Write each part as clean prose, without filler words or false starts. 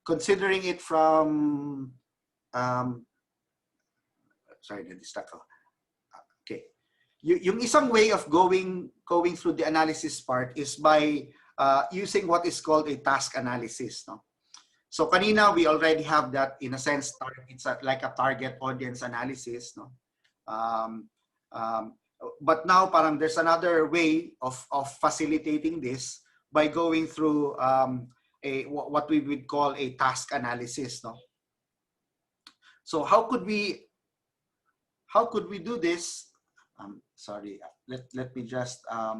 considering it from, sorry, na-distract ako. Okay. Yung isang way of going through the analysis part is by using what is called a task analysis. No? So kanina, we already have that in a sense. It's like a target audience analysis. No? But now parang there's another way of facilitating this by going through what we would call a task analysis. No? So how could we do this? Sorry, let me just para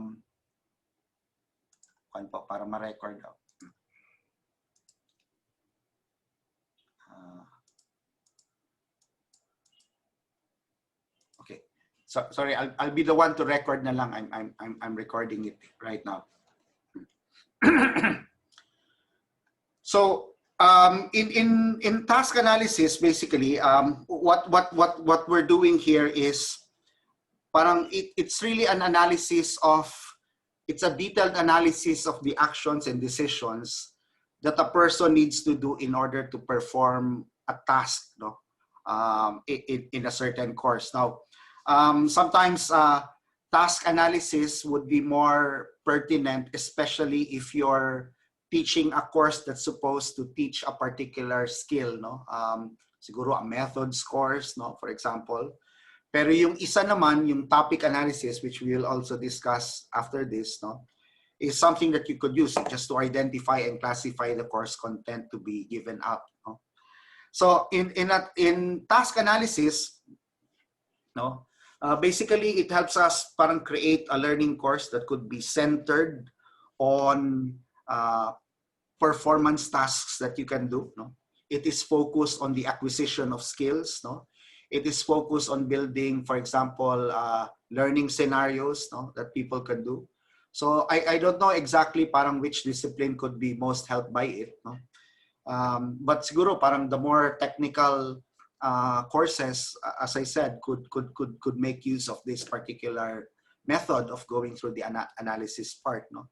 ma-record. Okay, so sorry, I'll be the one to record na lang. I'm recording it right now. So in task analysis, basically, what we're doing here is parang it's really an analysis of, it's a detailed analysis of the actions and decisions that a person needs to do in order to perform a task, no? In a certain course. Now, sometimes task analysis would be more pertinent, especially if you're teaching a course that's supposed to teach a particular skill, no? Siguro a methods course, no? For example. Pero yung isa naman, yung topic analysis, which we will also discuss after this, no, is something that you could use just to identify and classify the course content to be given out. No? So in task analysis, no, basically it helps us parang create a learning course that could be centered on performance tasks that you can do. No? It is focused on the acquisition of skills. No? It is focused on building, for example, learning scenarios, no, that people can do. So I don't know exactly parang which discipline could be most helped by it. No? But siguro parang the more technical courses, as I said, could make use of this particular method of going through the analysis part. No?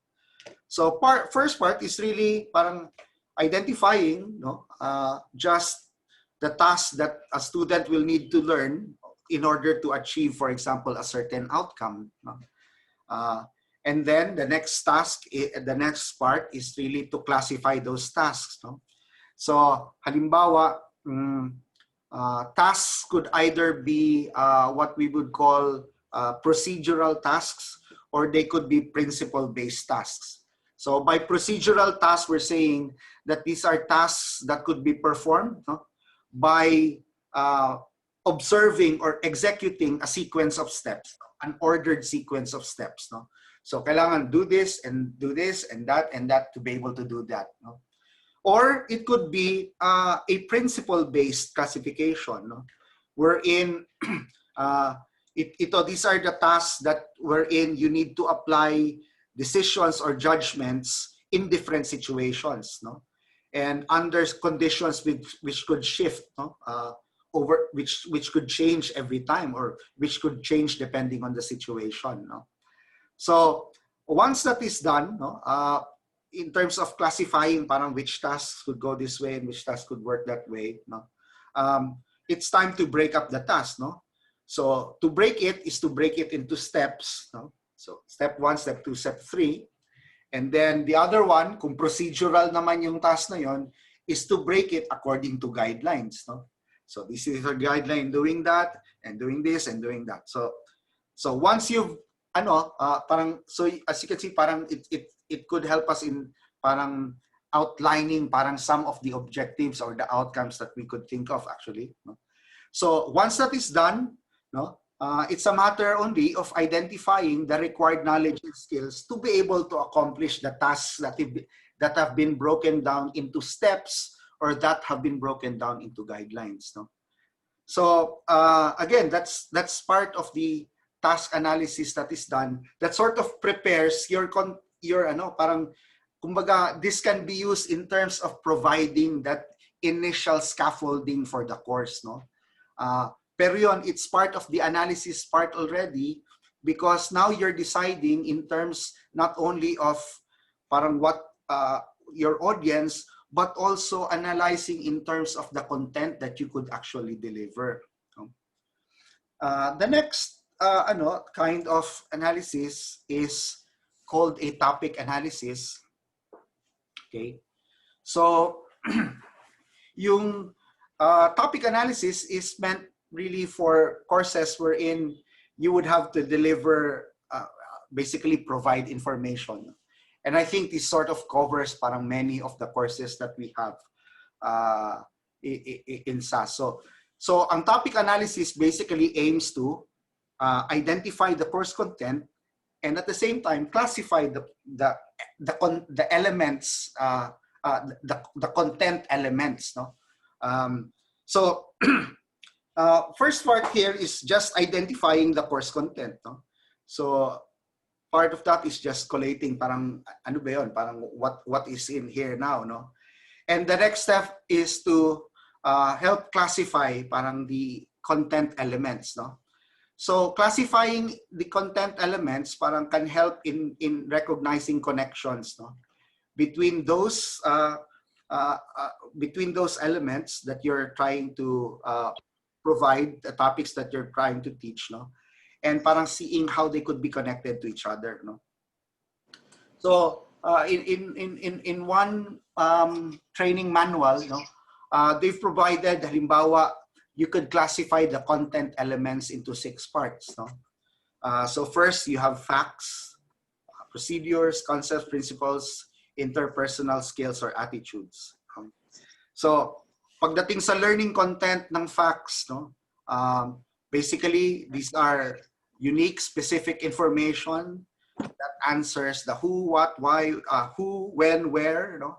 So first part is really parang identifying, no, just the tasks that a student will need to learn in order to achieve, for example, a certain outcome. No? And then the next task, the next part is really to classify those tasks. No? So halimbawa, tasks could either be what we would call procedural tasks, or they could be principle-based tasks. So by procedural tasks, we're saying that these are tasks that could be performed, no, by observing or executing a sequence of steps, an ordered sequence of steps. No? So kailangan do this and that to be able to do that. No? Or it could be a principle-based classification, no? Wherein these are the tasks that wherein you need to apply decisions or judgments in different situations, no? And under conditions which could shift, no? Over which could change every time, or which could change depending on the situation. No? So once that is done, no, in terms of classifying parang which tasks could go this way and which tasks could work that way, no, it's time to break up the task. No? So to break it is to break it into steps. No? So step 1, step 2, step 3. And then the other one, kung procedural naman yung task na yon, is to break it according to guidelines. No? So this is a guideline doing that, and doing this, and doing that. So once you've, parang, so as you can see, parang it could help us in parang outlining parang some of the objectives or the outcomes that we could think of actually. No? So once that is done, no, it's a matter only of identifying the required knowledge and skills to be able to accomplish the tasks that have been broken down into steps, or that have been broken down into guidelines. No? So again, that's part of the task analysis that is done. That sort of prepares your parang, kumbaga, this can be used in terms of providing that initial scaffolding for the course. No? Pero yun, it's part of the analysis part already, because now you're deciding in terms not only of parang what your audience, but also analyzing in terms of the content that you could actually deliver. The next kind of analysis is called a topic analysis. Okay, so yung topic analysis is meant really for courses wherein you would have to deliver, basically provide information. And I think this sort of covers parang many of the courses that we have in SAS. So ang topic analysis basically aims to identify the course content and at the same time classify the elements, the content elements. No? So first part here is just identifying the course content. No? So part of that is just collating parang ano ba yun? Parang what is in here now, no? And the next step is to help classify parang the content elements, no? So classifying the content elements parang can help in recognizing connections, no? Between those elements that you're trying to provide, the topics that you're trying to teach, no? And parang seeing how they could be connected to each other, no? So in one training manual, no, they've provided, halimbawa, you could classify the content elements into 6 parts, no? So first you have facts, procedures, concepts, principles, interpersonal skills or attitudes. So pagdating sa learning content ng facts, no, basically these are unique, specific information that answers the who, what, why, who, when, where, you know,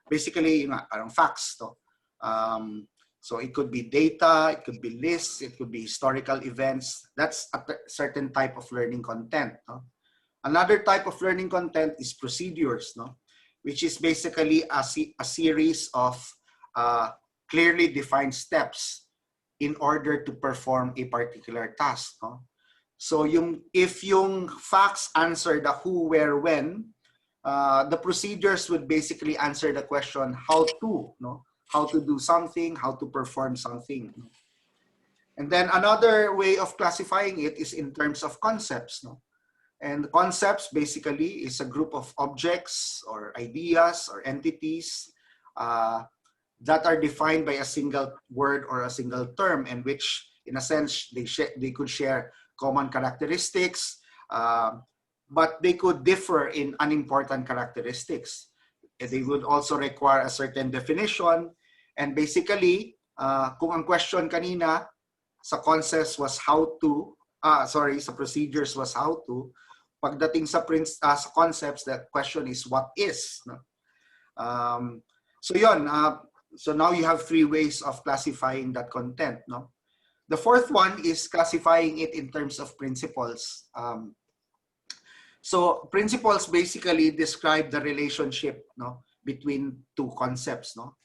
basically parang facts. No? So it could be data, it could be lists, it could be historical events. That's a certain type of learning content. No? Another type of learning content is procedures, no? Which is basically a series of clearly defined steps in order to perform a particular task. No? So if yung facts answer the who, where, when, the procedures would basically answer the question how to, no? How to do something, how to perform something. No? And then another way of classifying it is in terms of concepts. No? And concepts basically is a group of objects or ideas or entities that are defined by a single word or a single term, in which, in a sense, they could share common characteristics, but they could differ in unimportant characteristics. They would also require a certain definition. And basically, kung ang question kanina sa concepts was how to, sa procedures was how to, pagdating sa concepts, the question is what is. No? So yun, so now you have 3 ways of classifying that content. No? The fourth one is classifying it in terms of principles. So principles basically describe the relationship, no, between 2 concepts. No?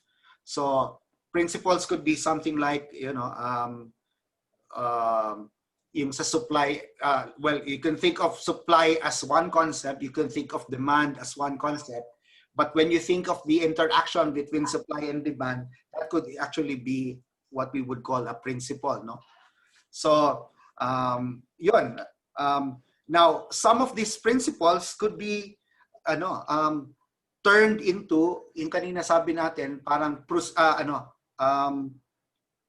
So principles could be something like, you know, yung sa supply, well, you can think of supply as one concept, you can think of demand as one concept, but when you think of the interaction between supply and demand, that could actually be what we would call a principle, no? So, yun. Now, some of these principles could be, turned into, yung kanina sabi natin, parang,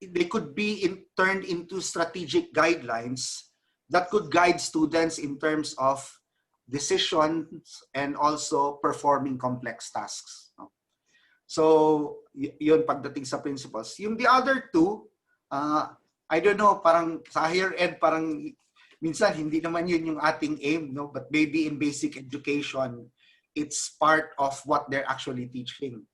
they could be turned into strategic guidelines that could guide students in terms of decisions and also performing complex tasks. No? So, yun pagdating sa principles. Yung the other 2, I don't know, parang sa higher ed, parang minsan hindi naman yun yung ating aim, no? But maybe in basic education, it's part of what they're actually teaching.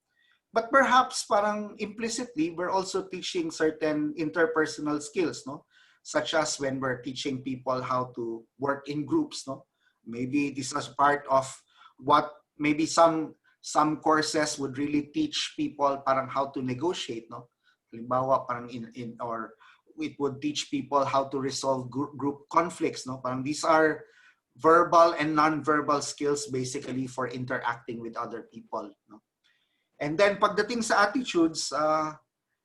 But perhaps parang implicitly, we're also teaching certain interpersonal skills, no? Such as when we're teaching people how to work in groups, no? Maybe this is part of what maybe some courses would really teach people parang how to negotiate, no? Halimbawa, parang or it would teach people how to resolve group conflicts, no? Parang these are verbal and non-verbal skills basically for interacting with other people, no? And then pagdating sa attitudes,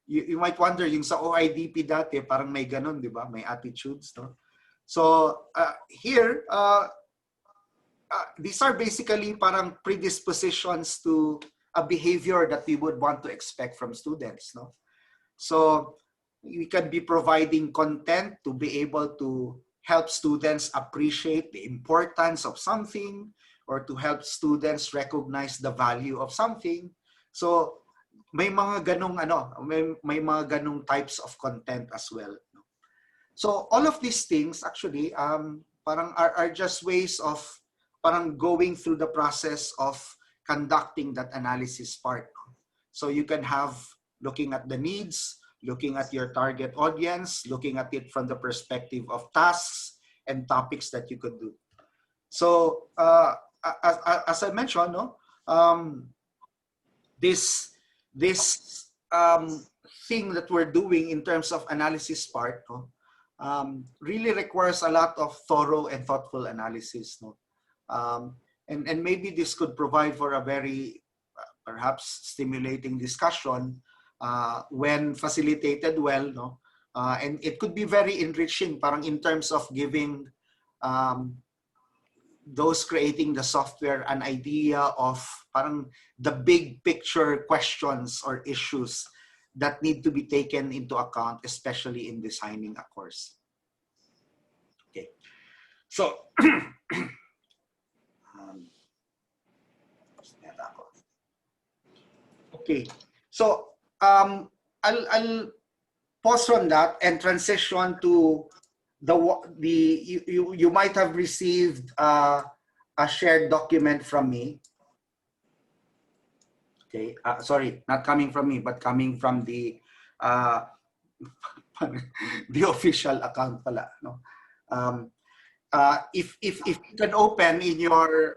you might wonder, yung sa OIDP dati, parang may ganun, di ba? May attitudes, no? So here, these are basically parang predispositions to a behavior that we would want to expect from students, no? So we can be providing content to be able to help students appreciate the importance of something, or to help students recognize the value of something. So may mga ganong may mga ganong types of content as well. So all of these things actually parang are just ways of parang going through the process of conducting that analysis part. So you can have looking at the needs, looking at your target audience, looking at it from the perspective of tasks and topics that you could do. So as I mentioned, no, this thing that we're doing in terms of analysis part, no, really requires a lot of thorough and thoughtful analysis, no. And maybe this could provide for a very perhaps stimulating discussion when facilitated well, no, and it could be very enriching, parang in terms of giving those creating the software an idea of parang the big picture questions or issues that need to be taken into account, especially in designing a course. Okay, so okay, so I'll pause from that and transition to you might have received a shared document from me. Okay, sorry, not coming from me, but coming from the the official account pala, no. If you can open in your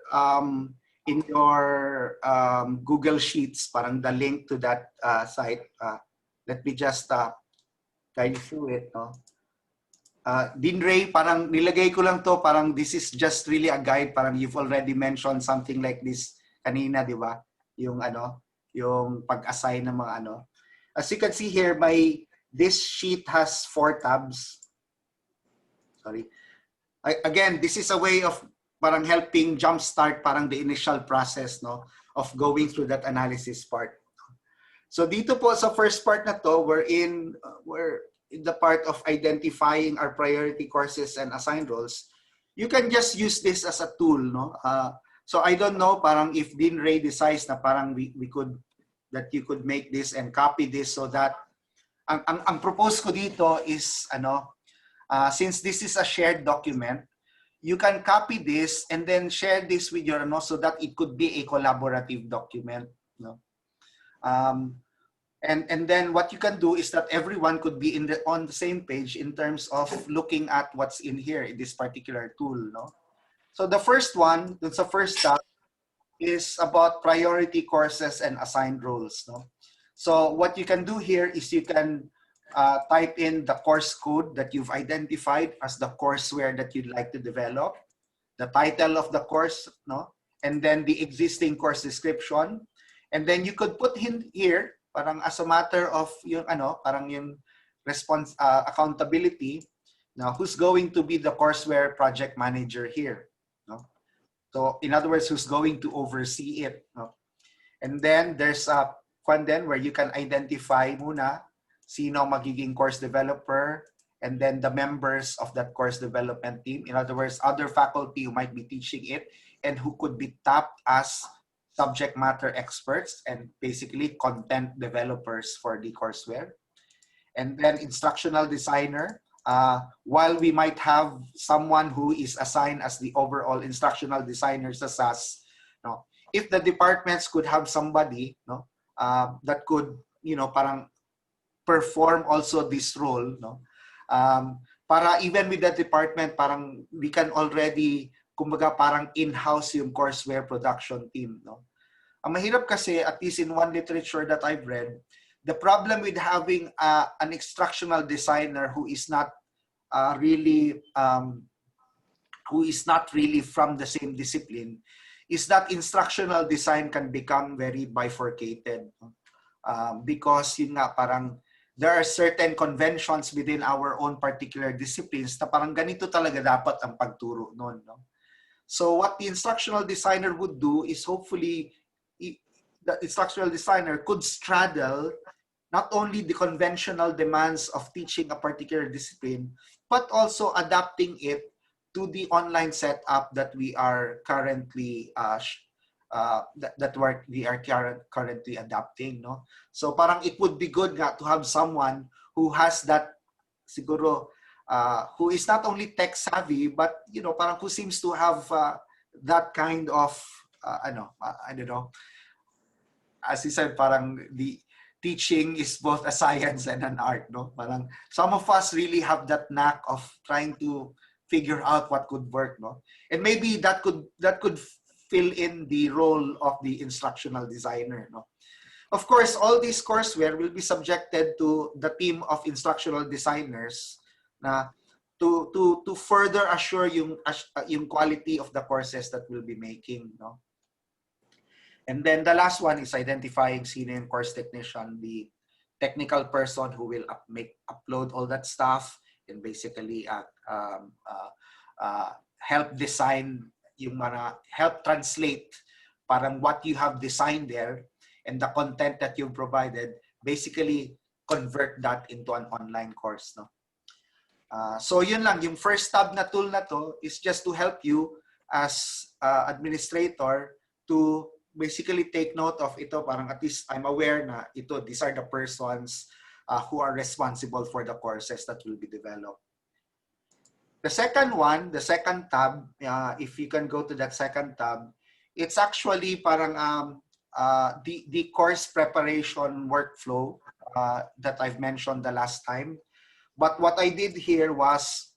Google Sheets, parang the link to that site. Let me just guide you through it, no. Dean Ray, parang nilagay ko lang to, parang this is just really a guide, parang you've already mentioned something like this kanina, di ba? Yung yung pag-assign ng mga As you can see here, this sheet has 4 tabs. Sorry. Again, this is a way of parang helping jumpstart parang the initial process, no, of going through that analysis part. So dito po sa first part na to, we're in the part of identifying our priority courses and assigned roles. You can just use this as a tool, no. So I don't know, parang if Dean Ray decides na parang that you could make this and copy this, so that ang propose ko dito is since this is a shared document, you can copy this and then share this with your so that it could be a collaborative document, no. And then what you can do is that everyone could be on the same page in terms of looking at what's in here in this particular tool, no. So the first one, that's the first tab, is about priority courses and assigned roles, no. So what you can do here is you can type in the course code that you've identified as the courseware that you'd like to develop, the title of the course, no, and then the existing course description, and then you could put in here parang as a matter of yung parang yung response accountability. Now, who's going to be the courseware project manager here, no? So in other words, who's going to oversee it, no? And then there's a one then where you can identify muna sino magiging course developer, and then the members of that course development team. In other words, other faculty who might be teaching it and who could be tapped as subject matter experts and basically content developers for the courseware. And then instructional designer, while we might have someone who is assigned as the overall instructional designer sa SAS, no, if the departments could have somebody, no, that could, parang perform also this role, no, para even with the department, parang we can already, kumbaga parang in-house yung courseware production team, no. Ang mahirap kasi, at least in one literature that I've read, the problem with having an instructional designer who is not really from the same discipline is that instructional design can become very bifurcated. Because yun nga, parang there are certain conventions within our own particular disciplines na parang ganito talaga dapat ang pagturo nun. No? So what the instructional designer would do is hopefully the instructional designer could straddle not only the conventional demands of teaching a particular discipline, but also adapting it to the online setup that we are currently currently adapting. No? So parang it would be good nga to have someone who has that siguro who is not only tech savvy, but parang who seems to have that kind of I don't know, as he said, parang the teaching is both a science and an art. No, parang some of us really have that knack of trying to figure out what could work. No, and maybe that could fill in the role of the instructional designer. No. Of course, all these courseware will be subjected to the team of instructional designers na to further assure yung quality of the courses that we'll be making. No? And then the last one is identifying senior course technician, the technical person who will upload all that stuff and basically help design help translate parang what you have designed there and the content that you've provided, basically convert that into an online course. No? So yun lang, yung first tab na tool na to is just to help you as administrator to basically take note of ito, parang at least I'm aware na these are the persons who are responsible for the courses that will be developed. The second one, the second tab, if you can go to that second tab, it's actually parang the course preparation workflow that I've mentioned the last time. But what I did here was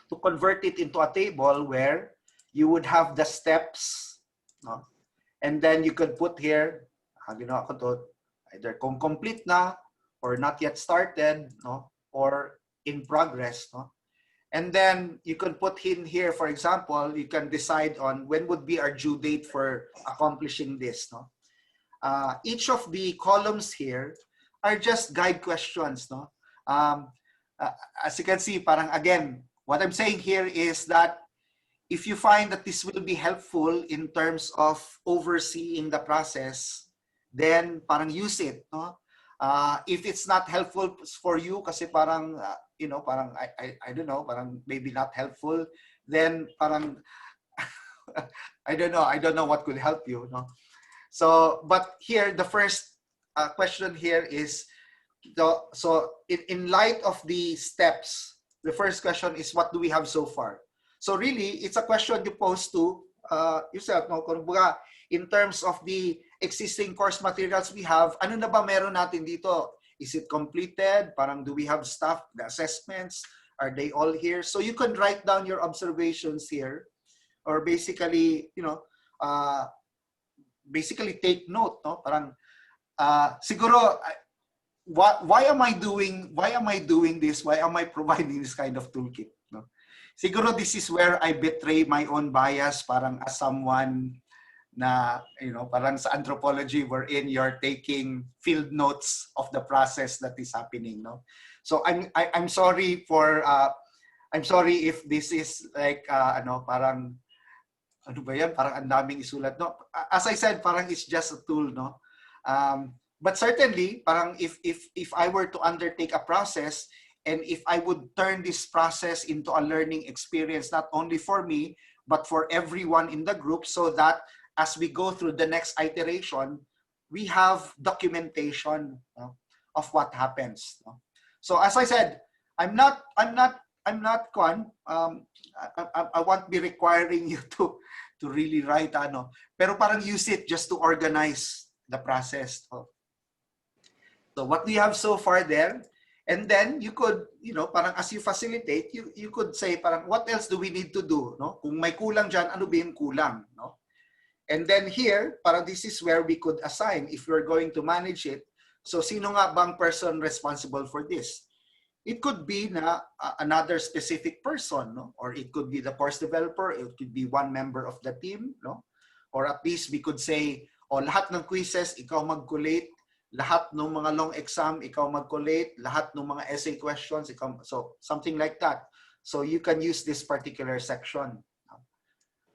to convert it into a table where you would have the steps, no? And then you could put here, either kung complete na or not yet started, no? Or in progress. No? And then you can put in here, for example, you can decide on when would be our due date for accomplishing this. No? Each of the columns here are just guide questions. No? As you can see, parang again, what I'm saying here is that if you find that this will be helpful in terms of overseeing the process, then parang use it. No? If it's not helpful for you, kasi parang, parang I don't know, parang maybe not helpful, then parang, I don't know what could help you. No? So, but here, the first question here is, so in light of the steps, the first question is, what do we have so far? So really, it's a question you pose to yourself. No? Kung baga, in terms of the existing course materials we have, ano na ba meron natin dito? Is it completed? Parang do we have stuff? The assessments, are they all here? So you can write down your observations here, or basically, basically take note. No? Parang siguro, why am I doing this? Why am I providing this kind of toolkit? No? Siguro this is where I betray my own bias, parang as someone na, parang sa anthropology wherein you're taking field notes of the process that is happening. No? So I'm sorry for, I'm sorry if this is like, parang, ano ba yan? Parang ang daming isulat. No? As I said, parang it's just a tool. No? But certainly, parang if I were to undertake a process, and if I would turn this process into a learning experience, not only for me, but for everyone in the group, so that as we go through the next iteration, we have documentation of what happens. So as I said, I won't be requiring you to really write, pero parang use it just to organize the process. So what do you have so far there? And then you could, parang as you facilitate, you could say, parang what else do we need to do? No? Kung may kulang dyan, ano ba yung kulang? No? And then here, parang this is where we could assign if we're going to manage it. So sino nga bang person responsible for this? it could be na another specific person, no? Or it could be the course developer, it could be one member of the team, no? Or at least we could say, oh, lahat ng quizzes, ikaw mag-collate, lahat ng mga long exam, ikaw mag-collate, lahat ng mga essay questions, ikaw, so something like that. So you can use this particular section.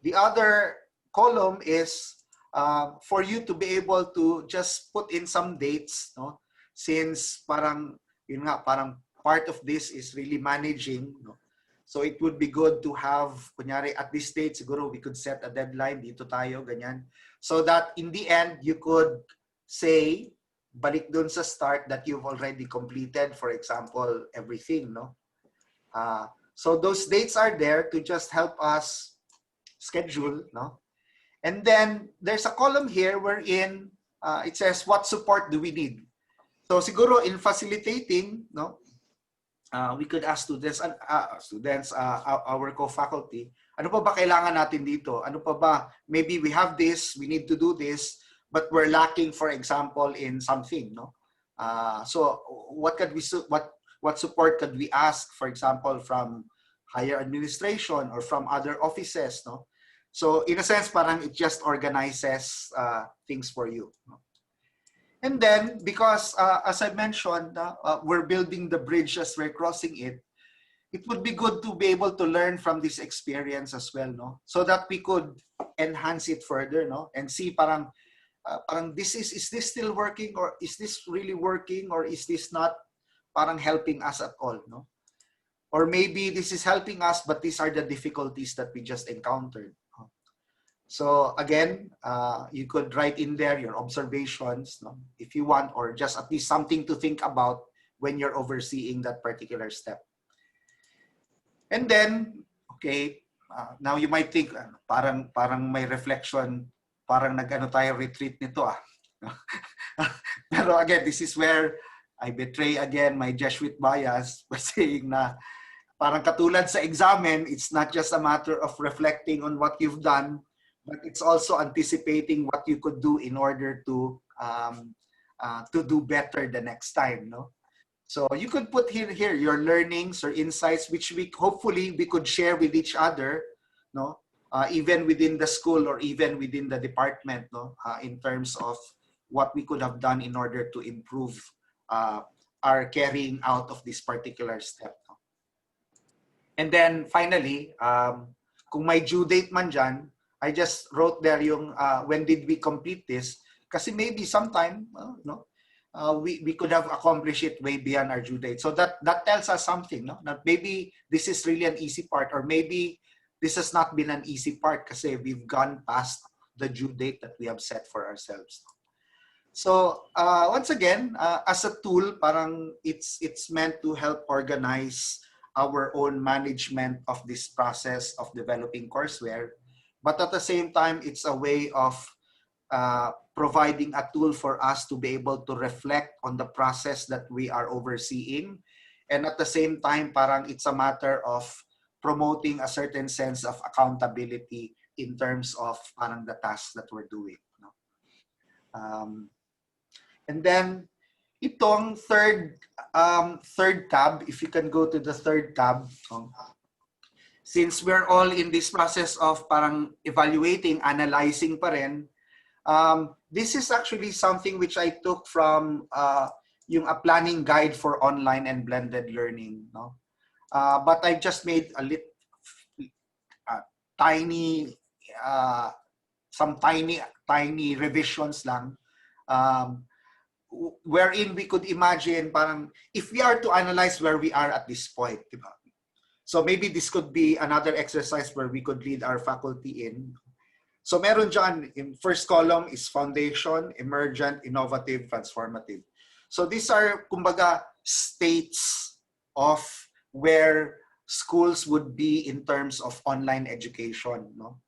The other column is for you to be able to just put in some dates, no? Since parang, yun nga, parang part of this is really managing, no? So it would be good to have, kunyari, at this stage, siguro we could set a deadline, dito tayo, ganyan. So that in the end, you could say, balik dun sa start, that you've already completed, for example, everything, no? So those dates are there to just help us schedule, no? And then there's a column here wherein it says, what support do we need? So siguro in facilitating, no, we could ask students, our co-faculty, ano pa ba kailangan natin dito? Ano pa ba? Maybe we have this, we need to do this, but we're lacking, for example, in something, no? So what support could we ask, for example, from higher administration or from other offices, no? So in a sense, parang it just organizes things for you, no? And then, because as I mentioned, we're building the bridge as we're crossing it, it would be good to be able to learn from this experience as well, no? So that we could enhance it further, no? And see parang is this still working, or is this really working, or is this not parang helping us at all, no? Or maybe this is helping us, but these are the difficulties that we just encountered. So again, you could write in there your observations, no, if you want, or just at least something to think about when you're overseeing that particular step. And then, okay, now you might think, parang may reflection, parang nag-ano tayo retreat nito ah. Pero again, this is where I betray again my Jesuit bias by saying na parang katulad sa examen, it's not just a matter of reflecting on what you've done, but it's also anticipating what you could do in order to do better the next time, no? So you could put here your learnings or insights, which hopefully we could share with each other, no? Even within the school or even within the department, no? In terms of what we could have done in order to improve our carrying out of this particular step, no? And then finally, kung may due date man dyan, I just wrote there yung when did we complete this? Kasi maybe sometime, no, we could have accomplished it way beyond our due date. So that tells us something, no? That maybe this is really an easy part, or maybe this has not been an easy part kasi we've gone past the due date that we have set for ourselves. So once again, as a tool, parang it's meant to help organize our own management of this process of developing courseware. But at the same time, it's a way of providing a tool for us to be able to reflect on the process that we are overseeing. And at the same time, parang it's a matter of promoting a certain sense of accountability in terms of parang the tasks that we're doing, no? And then, itong third tab, if you can go to the third tab, since we're all in this process of parang evaluating, analyzing pa rin, this is actually something which I took from yung a planning guide for online and blended learning, no? But I just made a some tiny revisions lang, wherein we could imagine parang if we are to analyze where we are at this point, diba? So maybe this could be another exercise where we could lead our faculty in. So meron dyan, in first column is foundation, emergent, innovative, transformative. So these are, kumbaga, states of where schools would be in terms of online education, no?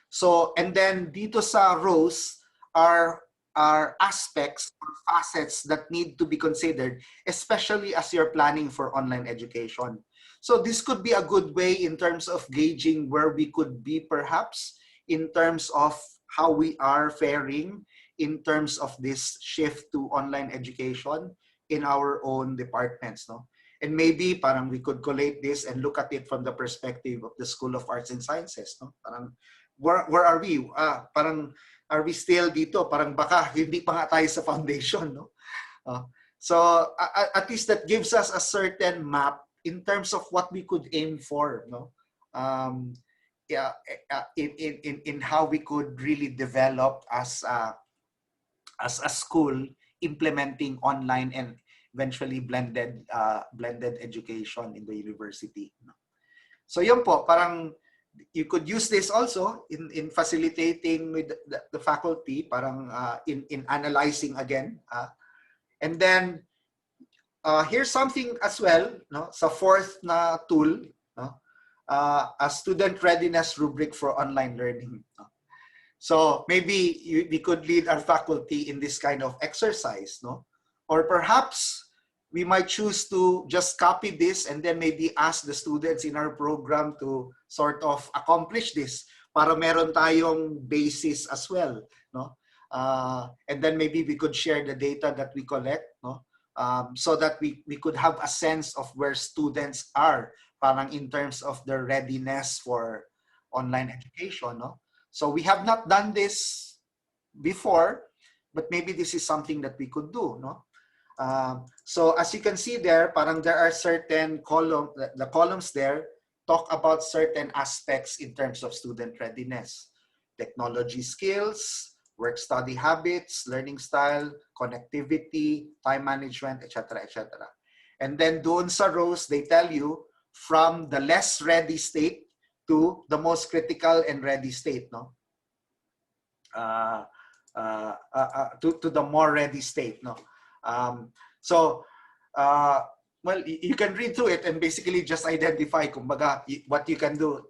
So, and then dito sa rows are aspects or facets that need to be considered, especially as you're planning for online education. So this could be a good way in terms of gauging where we could be perhaps in terms of how we are faring in terms of this shift to online education in our own departments, no? And maybe parang we could collate this and look at it from the perspective of the School of Arts and Sciences, no? Parang where are we? Parang are we still dito? Parang baka hindi pa nga tayo sa foundation, no? So at least that gives us a certain map in terms of what we could aim for, no? Yeah, in how we could really develop as a school implementing online and eventually blended education in the university. So yun po, parang you could use this also in facilitating with the faculty, parang in analyzing again. And then here's something as well, no, sa fourth na tool, no, a student readiness rubric for online learning. No? So maybe we could lead our faculty in this kind of exercise, no? Or perhaps we might choose to just copy this and then maybe ask the students in our program to sort of accomplish this para meron tayong basis as well, no? And then maybe we could share the data that we collect, no? So that we could have a sense of where students are, parang in terms of their readiness for online education, no? So we have not done this before, but maybe this is something that we could do, no? So as you can see there, parang there are certain the columns there talk about certain aspects in terms of student readiness, technology skills, work-study habits, learning style, connectivity, time management, etc., etc. And then doon sa rows, they tell you from the less ready state to the most critical and ready state, no? To the more ready state, no? Well, you can read through it and basically just identify, kumbaga, what you can do.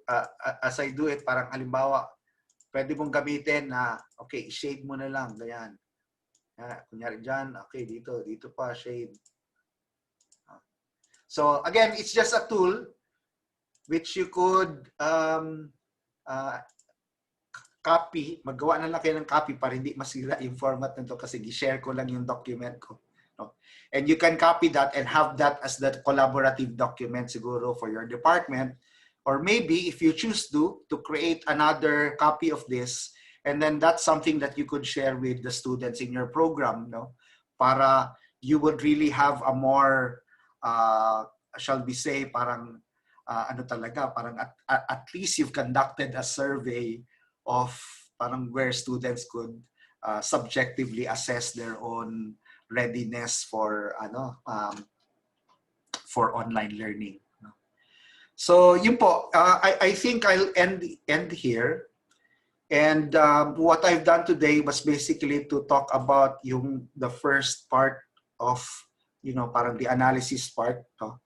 As I do it, parang halimbawa, pwede mong gamitin na, okay, shade mo na lang, ganyan. Kunyari dyan, okay, dito pa, shade. So again, it's just a tool which you could copy, magawa na lang kayo ng copy para hindi masira yung format nito kasi gi-share ko lang yung document ko. No? And you can copy that and have that as the collaborative document siguro for your department. Or maybe if you choose to create another copy of this, and then that's something that you could share with the students in your program, no? Para you would really have a more, shall we say, parang, ano talaga, parang at least you've conducted a survey of parang where students could subjectively assess their own readiness for for online learning. So yun po, I think I'll end here. And what I've done today was basically to talk about the first part of parang the analysis part, no?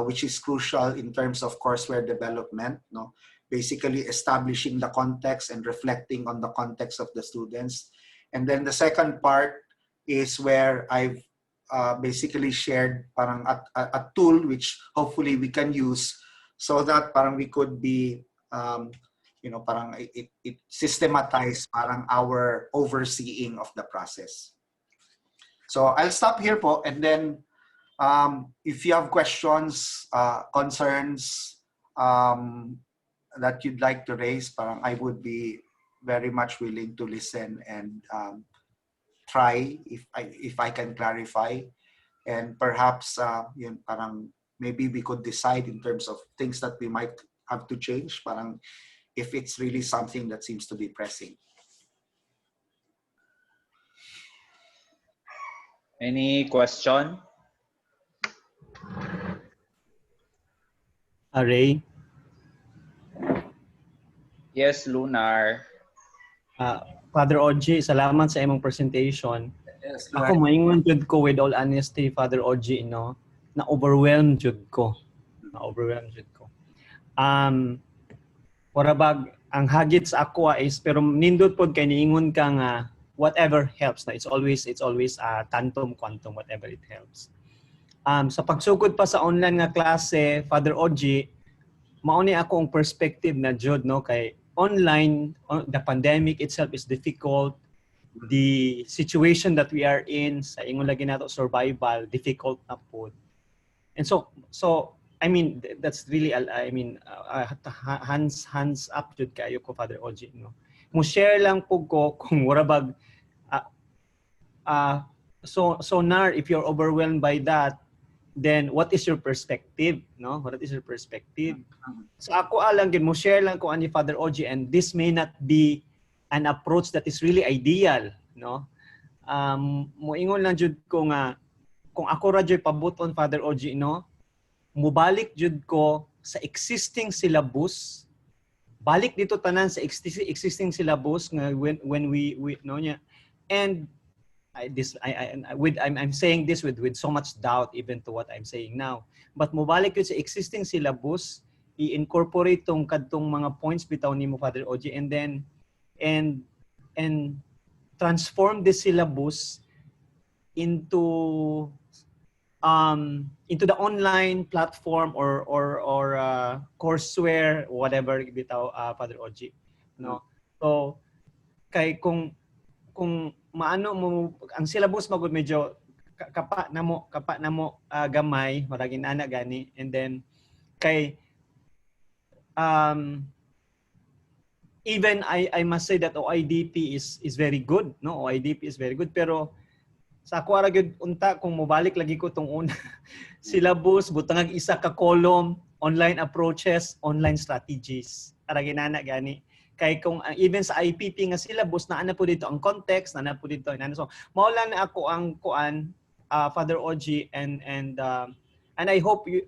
Which is crucial in terms of courseware development, no? Basically establishing the context and reflecting on the context of the students. And then the second part is where I've basically shared parang a tool which hopefully we can use so that parang we could be, parang it systematize parang our overseeing of the process. So I'll stop here po, and then if you have questions, concerns, that you'd like to raise, parang I would be very much willing to listen and try if I can clarify, and perhaps parang maybe we could decide in terms of things that we might have to change, parang if it's really something that seems to be pressing. Any question? Ray? Yes, Lunar. Father Oji, salamat sa imong presentation. Yes, ako maingon jud ko with all honesty, Father Oji, no, na overwhelmed jud ko. Warabag ang hagit sa ako is pero nindot pod kay niingon ka nga whatever helps na it's always tantum quantum whatever it helps. Sa pagsugod pa sa online nga klase, Father Oji, mauni ako ang perspective na jud, no, kay online, the pandemic itself is difficult. The situation that we are in, sa ingon lagi nato survival, difficult na po. And so I mean that's really I mean hands up jud kayo ko Father Oji, no. Mo share lang po ko kung murabag so Nar, if you're overwhelmed by that, then what is your perspective, no? What is your perspective? So ako alang gid mo share lang ko ani Father Oji, and this may not be an approach that is really ideal, no? Moingon lang jud ko nga kung ako ra jud pabuton Father Oji, no? Mubalik jud ko sa existing syllabus. Balik dito tanan sa existing syllabus nga when we no nya. And I'm saying this with so much doubt even to what I'm saying now. But mubalik yun sa existing syllabus, i-incorporate tong kadtong mga points bitaw nimo Father Oji, and then and transform the syllabus into the online platform or Courseware, whatever bitaw Father Oji, no. So kay kung maano mo ang syllabus magud medyo kapa namo gamay maragin ana gani, and then kay even I must say that OIDP is very good, no. OIDP is very good, pero sa ako ra gyud unta kung mobalik lagi ko tong una syllabus butang isa ka column, online approaches, online strategies ara ginana gani. Kay kung even sa IPP nga syllabus na ana po dito ang context, na po dito inano, so maulan na ako ang kuan Father Oji, and I hope you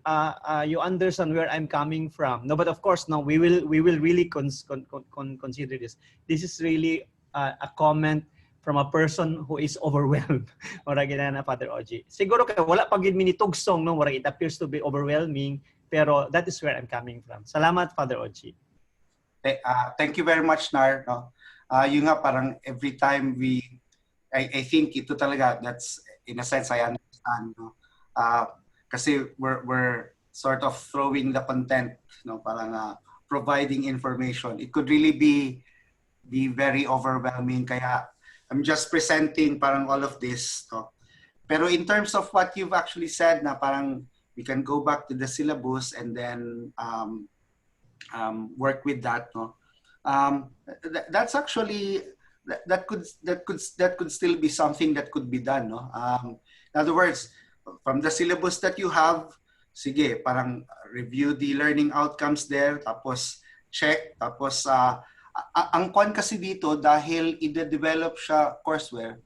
understand where I'm coming from, no. But of course, no, we will really consider this. This is really a comment from a person who is overwhelmed. Ora ginana Father Oji. Siguro kay wala pag gid minitugsong, no, it appears to be overwhelming, pero that is where I'm coming from. Salamat Father Oji. Thank you very much, Nar. No? Yung nga parang every time I think ito talaga, that's in a sense I understand. No? Kasi we're sort of throwing the content, no? Parang providing information. It could really be very overwhelming. Kaya I'm just presenting parang all of this. No? Pero in terms of what you've actually said, na parang we can go back to the syllabus and then work with that, no. That's actually that could still be something that could be done, no. In other words, from the syllabus that you have, sige, parang review the learning outcomes there, tapos check, tapos ang kon kasi dito dahil i-develop siya courseware,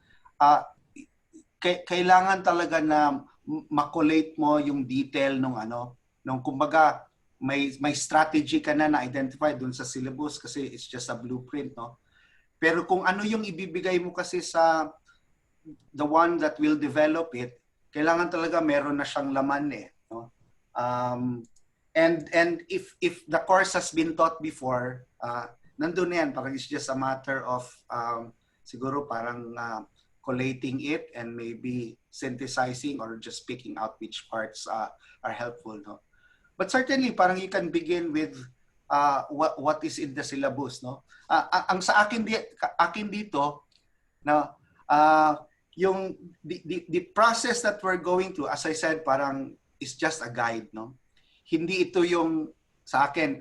kailangan talaga na makolate mo yung detail nung kumbaga may strategy ka na identify dun sa syllabus kasi it's just a blueprint, no. Pero kung ano yung ibibigay mo kasi sa the one that will develop it, kailangan talaga meron na siyang laman no. And if the course has been taught before, nandun na yan, parang it's just a matter of siguro parang collating it and maybe synthesizing or just picking out which parts are helpful, no. But certainly, parang you can begin with what is in the syllabus, no. Ang sa akin dito, no, yung the process that we're going to, as I said, parang is just a guide, no. Hindi ito yung sa akin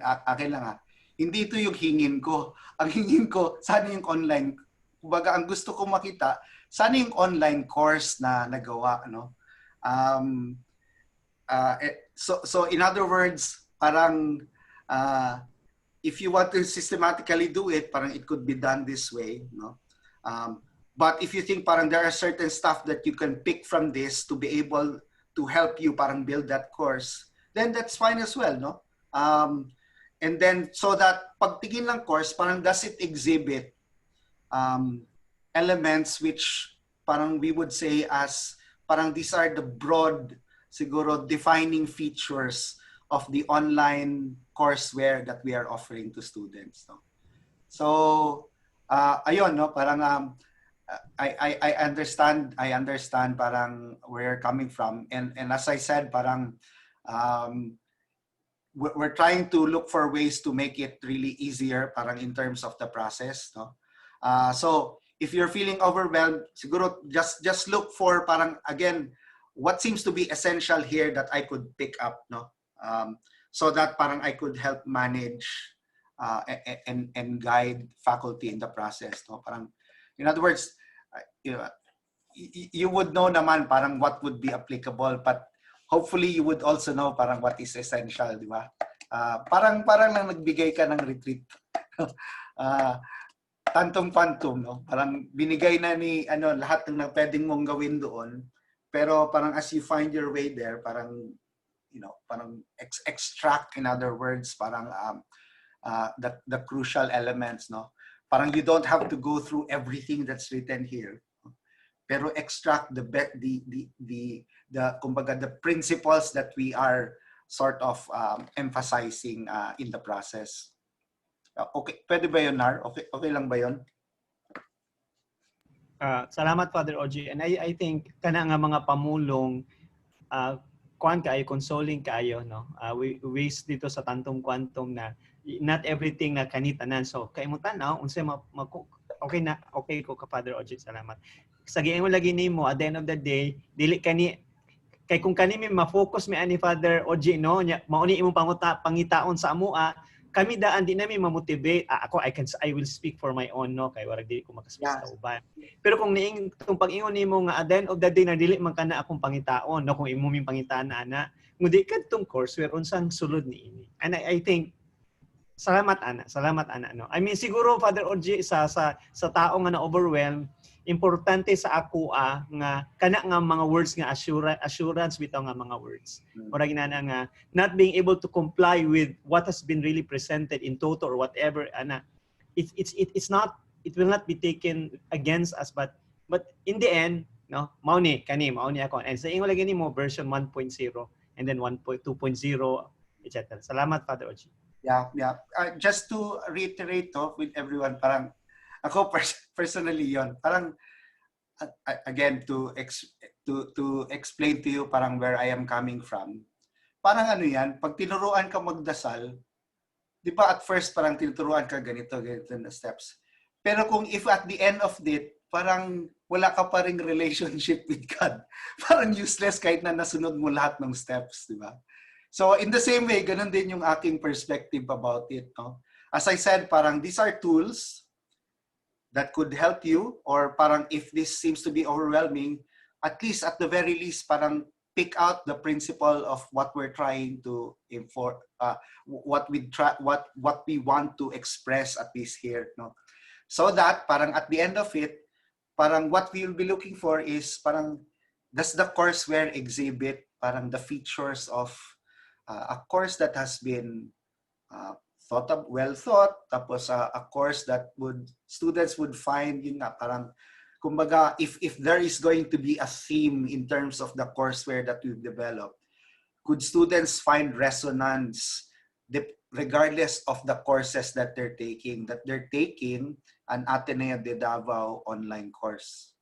lang hindi ito yung hingin ko. Ang hingin ko, sana yung online. Kumbaga, ang gusto ko makita, sana yung online course na nagawa, no. So in other words, parang if you want to systematically do it, parang it could be done this way, no. But if you think parang there are certain stuff that you can pick from this to be able to help you parang build that course, then that's fine as well, no. And then so that pagtingin ng course, parang does it exhibit elements which parang we would say as parang these are the broad siguro defining features of the online courseware that we are offering to students, no. So ayun, no, parang I understand parang where you're coming from, and as I said, parang we're trying to look for ways to make it really easier parang in terms of the process, no. So if you're feeling overwhelmed, siguro just look for parang again what seems to be essential here that I could pick up, no? So that parang I could help manage and guide faculty in the process, no? Parang, in other words, you know, you would know naman parang what would be applicable, but hopefully you would also know parang what is essential, di ba? Parang lang nagbigay ka ng retreat. Tantum-pantum, no? Parang binigay na ni lahat ng pwedeng mong gawin doon. Pero parang as you find your way there, parang parang extract, in other words, parang the crucial elements, no? Parang you don't have to go through everything that's written here. Pero extract kumbaga the principles that we are sort of emphasizing in the process. Okay, pwede ba yun, Nar? Okay lang ba yun? Salamat, Father OG. And I think kana nga mga pamulong kuan kaayo, consoling kaayo, no? We waste dito sa tantong quantum na not everything na kanitanan. So kay mo tanaw unsay okay ko ka, Father OG. Salamat. Sa giingon lagi nimo, at the end of the day, dili kani kay kung kani mi ma-focus mi ani Father OG, no, mao ni imong pangitaon sa amoa, kami daan di namin ma-motivate. I will speak for my own, no, kay warag dili ko makaspeak sa uban. Pero kung niing tong pag-ingon nimo nga at the end of the day na dili man kana akong pangitaon, no, kung imo ming pangitaan ana, ngudi kadtong courseware unsang sulod niini. And I think salamat ana, no. I mean siguro Father OG sa tao nga na overwhelmed, importante sa ako nga kana nga mga words nga assurance bitaw nga mga words. Mura ginana nga not being able to comply with what has been really presented in toto or whatever ana, it's not, it will not be taken against us, but in the end, no, mao ni ako. And sa ingon lagi nimo version 1.0 and then 1.2.0, etc. Salamat, Father OG. Yeah. Just to reiterate with everyone, parang ako personally yon, parang again to explain to you parang where I am coming from. Parang yan, pag tinuruan ka magdasal, di ba at first parang tinuruan ka ganito na steps. Pero kung if at the end of it, parang wala ka pa ring relationship with God, parang useless kahit na nasunod mo lahat ng steps, di ba? So in the same way, ganun din yung aking perspective about it, no? As I said, parang these are tools that could help you, or parang if this seems to be overwhelming, at least at the very least, parang pick out the principle of what we're trying to inform, what we want to express at least here, no? So that parang at the end of it, parang what we'll be looking for is parang does the courseware exhibit parang the features of a course that has been well thought, tapos a course that students would find yun nga parang kumbaga if there is going to be a theme in terms of the courseware that we've developed, could students find resonance regardless of the courses that they're taking an Ateneo de Davao online course.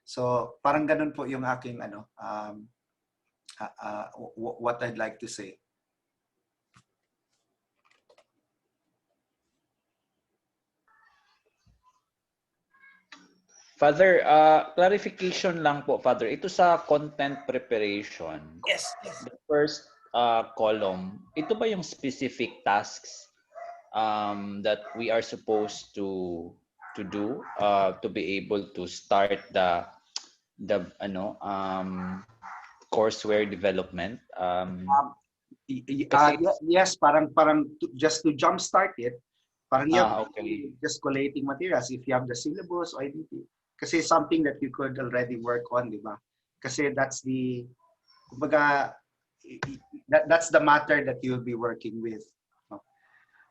So parang ganun po yung aking what I'd like to say. Father, clarification lang po, Father. Ito sa content preparation. Yes. The first column, ito ba yung specific tasks that we are supposed to do to be able to start the courseware development? Yes, parang just to jumpstart it, parang okay. Just collating materials if you have the syllabus or anything. Kasi something that you could already work on, di ba? Kasi that's the matter that you'll be working with.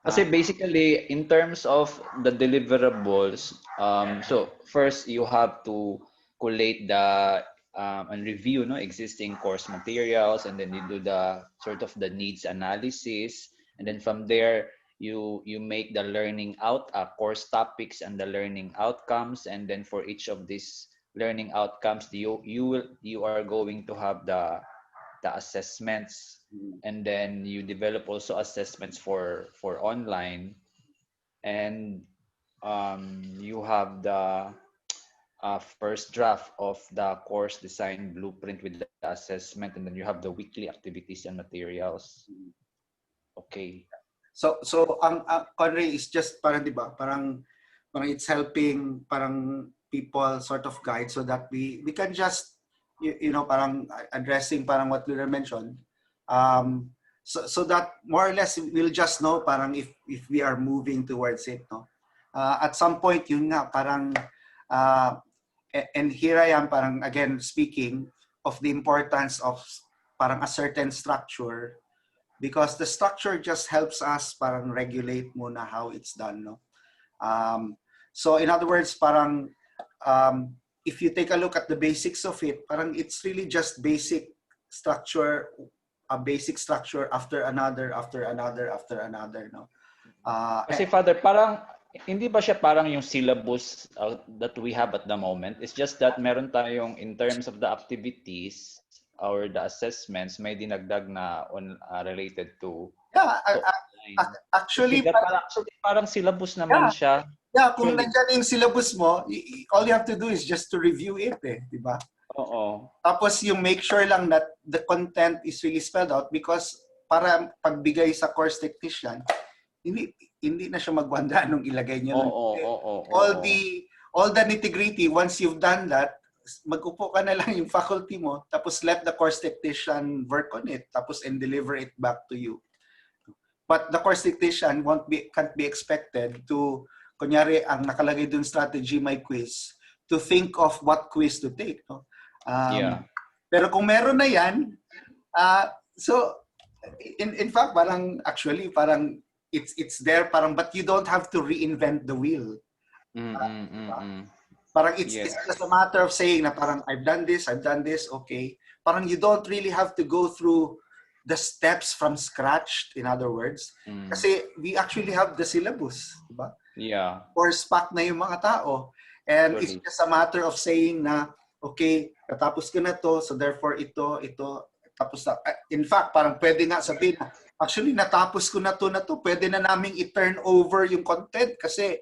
Kasi basically, in terms of the deliverables, so first you have to collate and review existing course materials, and then you do the sort of the needs analysis, and then from there you make the learning course topics and the learning outcomes, and then for each of these learning outcomes you are going to have the assessments, and then you develop also assessments for online, and you have the first draft of the course design blueprint with the assessment, and then you have the weekly activities and materials. Okay. So ang Conray is just parang 'di ba? Parang it's helping parang people sort of guide so that we can just you know parang addressing parang what Luna mentioned. So that more or less we'll just know parang if we are moving towards it, no. At some point yun nga parang and here I am parang again speaking of the importance of parang a certain structure, because the structure just helps us parang regulate muna how it's done, no. So in other words parang if you take a look at the basics of it, parang it's really just basic structure, a basic structure after another, no. Kasi Father, parang hindi ba siya parang yung syllabus that we have at the moment? It's just that meron tayong in terms of the activities or the assessments, may dinagdag na on related to online. Actually Parang syllabus naman siya. Yeah, kung nandiyan yung syllabus mo, all you have to do is just to review it, di ba? Oo. Tapos yung make sure lang that the content is really spelled out, because para pagbigay sa course technician, hindi na siya magwanda nung ilagay niya lang. All the nitty-gritty, once you've done that, mag-upo ka na lang yung faculty mo, tapos let the course technician work on it, tapos and deliver it back to you. But the course technician can't be expected to, kunyari, ang nakalagay dun strategy, may quiz, to think of what quiz to take. No? Pero kung meron na yan, so in fact, parang actually, parang it's there, parang, but you don't have to reinvent the wheel. Parang it's just a matter of saying na parang I've done this, okay. Parang you don't really have to go through the steps from scratch, in other words. Kasi we actually have the syllabus, diba? Yeah. Or SPAC na yung mga tao. And it's just a matter of saying na, okay, natapos ko na to, so therefore ito, tapos na. In fact, parang pwede nga sabihin na, actually, natapos ko na to, pwede na naming i-turn over yung content kasi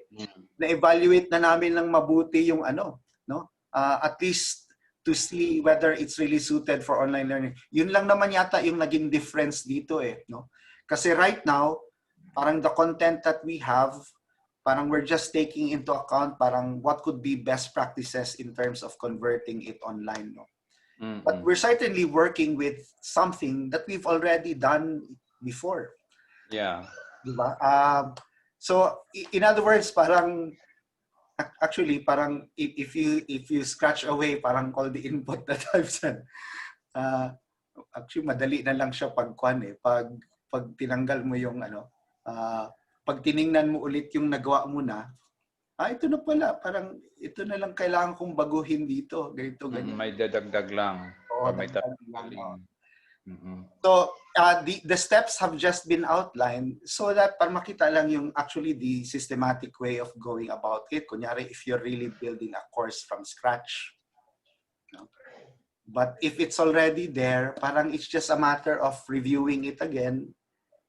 na-evaluate na namin ng mabuti yung ano, no? At least to see whether it's really suited for online learning. Yun lang naman yata yung naging difference dito no? Kasi right now, parang the content that we have, parang we're just taking into account parang what could be best practices in terms of converting it online, no? But we're certainly working with something that we've already done before. Yeah. Diba? So in other words, parang actually parang if you scratch away parang all the input that I've said, actually madali na lang siya pag tinanggal mo yung pag tiningnan mo ulit yung nagawa mo na, ito na pala, parang ito na lang kailangan kong baguhin dito, ganito, ganyan. May dadagdag lang. So, the steps have just been outlined so that para makita lang yung actually the systematic way of going about it. Kunyari, if you're really building a course from scratch. No? But if it's already there, parang it's just a matter of reviewing it again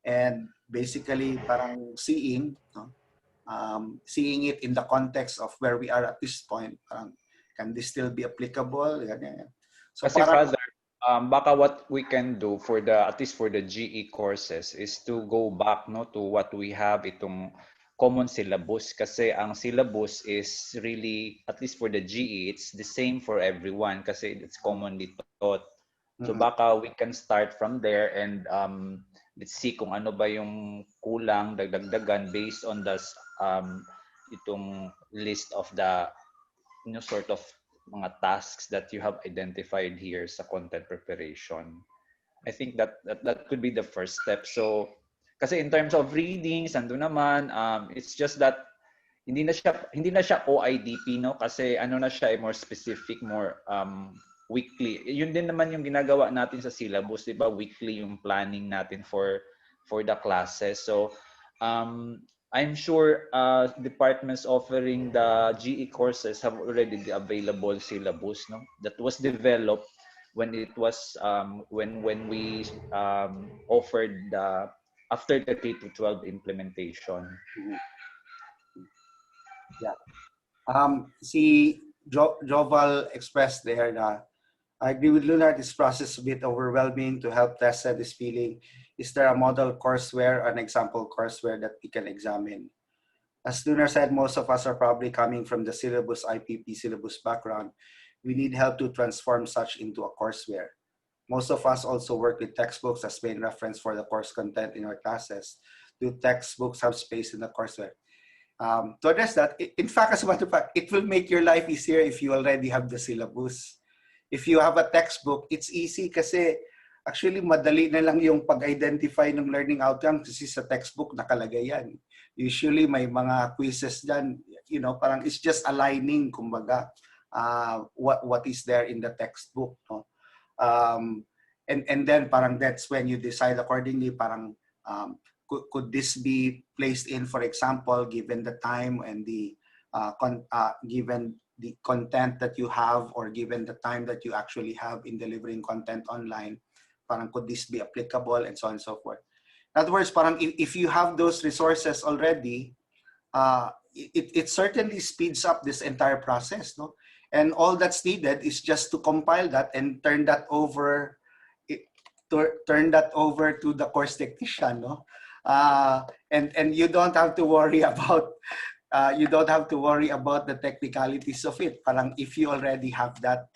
and basically parang seeing it in the context of where we are at this point. Parang, can this still be applicable? So kasi parang, Father, baka what we can do for at least for the GE courses is to go back to what we have, itong common syllabus, kasi ang syllabus is really, at least for the GE, it's the same for everyone kasi it's commonly taught. So baka we can start from there and let's see kung ano ba yung kulang, dagdagan based on the itong list of the sort of mga tasks that you have identified here sa content preparation. I think that could be the first step. So kasi in terms of readings, ando naman, it's just that hindi na siya OIDP, no? Kasi ano na siya, more specific, more weekly. Yun din naman yung ginagawa natin sa syllabus, 'di ba? Weekly yung planning natin for the classes. So I'm sure departments offering the GE courses have already the available syllabus, no? That was developed when it was when we offered the after the K-12 implementation. Yeah. Joval expressed there na I agree with Lunar, this process is a bit overwhelming. To help Tessa this feeling, is there a model courseware, an example courseware that we can examine? As Lunar said, most of us are probably coming from the syllabus, IPP syllabus background. We need help to transform such into a courseware. Most of us also work with textbooks as main reference for the course content in our classes. Do textbooks have space in the courseware? To address that, in fact, as a matter of fact, it will make your life easier if you already have the syllabus. If you have a textbook, it's easy kasi actually madali na lang yung pag-identify ng learning outcome kasi sa textbook nakalagay yan. Usually may mga quizzes dyan, you know, parang it's just aligning, kumbaga, what is there in the textbook. No? And then parang that's when you decide accordingly, parang could this be placed in, for example, given the time and the given the content that you have, or given the time that you actually have in delivering content online, parang could this be applicable, and so on and so forth. In other words, parang if you have those resources already, it certainly speeds up this entire process, no? And all that's needed is just to compile that and turn that over to the course technician, no? And you don't have to worry about the technicalities of it. Parang if you already have that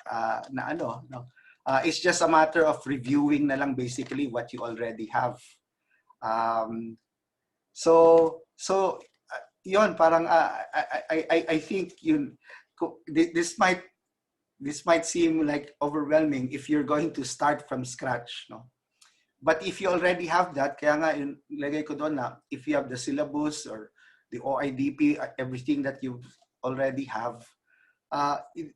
na ano, no? It's just a matter of reviewing na lang basically what you already have. So yun, parang I think this might seem like overwhelming if you're going to start from scratch, no? But if you already have that, kaya nga lagay ko doon na if you have the syllabus or the OIDP, everything that you already have,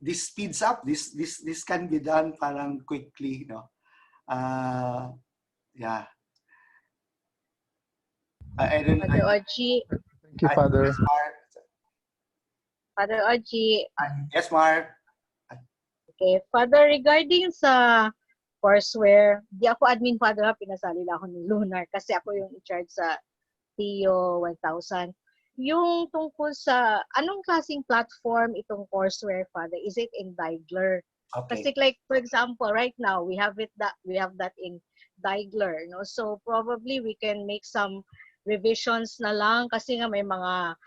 this speeds up. This can be done parang quickly, no? Yeah. I don't know. Father Oji. Thank you, Father. Father Oji. Yes, Mark. Okay, Father, regarding sa courseware, di ako admin, Father, pinasali lang ako ni Lunar kasi ako yung in-charge sa TIO 1000. Yung tungkol sa anong klaseng platform itong courseware, Father? Is it in Diagler? Okay. Kasi like for example, right now we have that in Diagler, no? So probably we can make some revisions na lang kasi nga may mga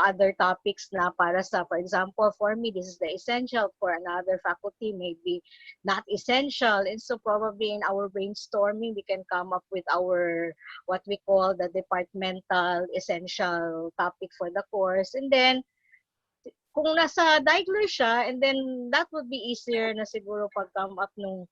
other topics na para sa, for example, for me this is the essential, for another faculty maybe not essential, and so probably in our brainstorming we can come up with our what we call the departmental essential topic for the course, and then kung nasa Diagler siya, and then that would be easier na siguro pag come up nung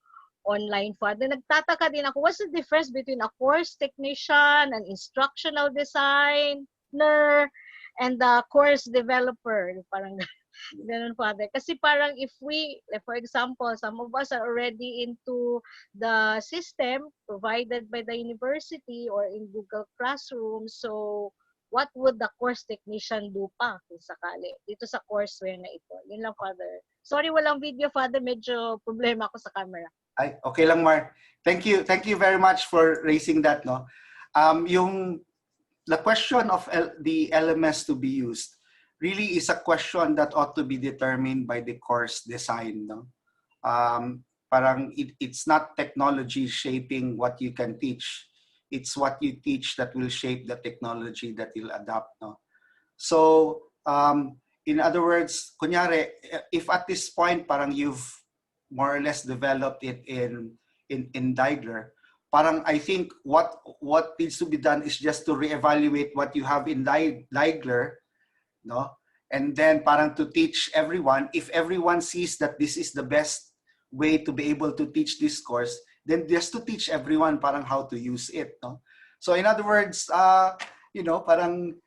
online, Father. Nagtataka din ako, what's the difference between a course technician, an instructional designer, and the course developer? Parang ganun, Father. Kasi parang if we, like for example, some of us are already into the system provided by the university or in Google Classroom, so what would the course technician do pa kung sakali dito sa courseware na ito? Yun lang, Father. Sorry, walang video, Father. Medyo problema ako sa camera. Ay, okay lang, Mark. Thank you very much for raising that, no. The question of the LMS to be used really is a question that ought to be determined by the course design, no. Parang it's not technology shaping what you can teach. It's what you teach that will shape the technology that you'll adopt, no. So in other words, kunyari, if at this point parang you've more or less developed it in Diagler, parang I think what needs to be done is just to reevaluate what you have in Diagler, no, and then parang to teach everyone. If everyone sees that this is the best way to be able to teach this course, then just to teach everyone parang how to use it, no. So in other words, you know, parang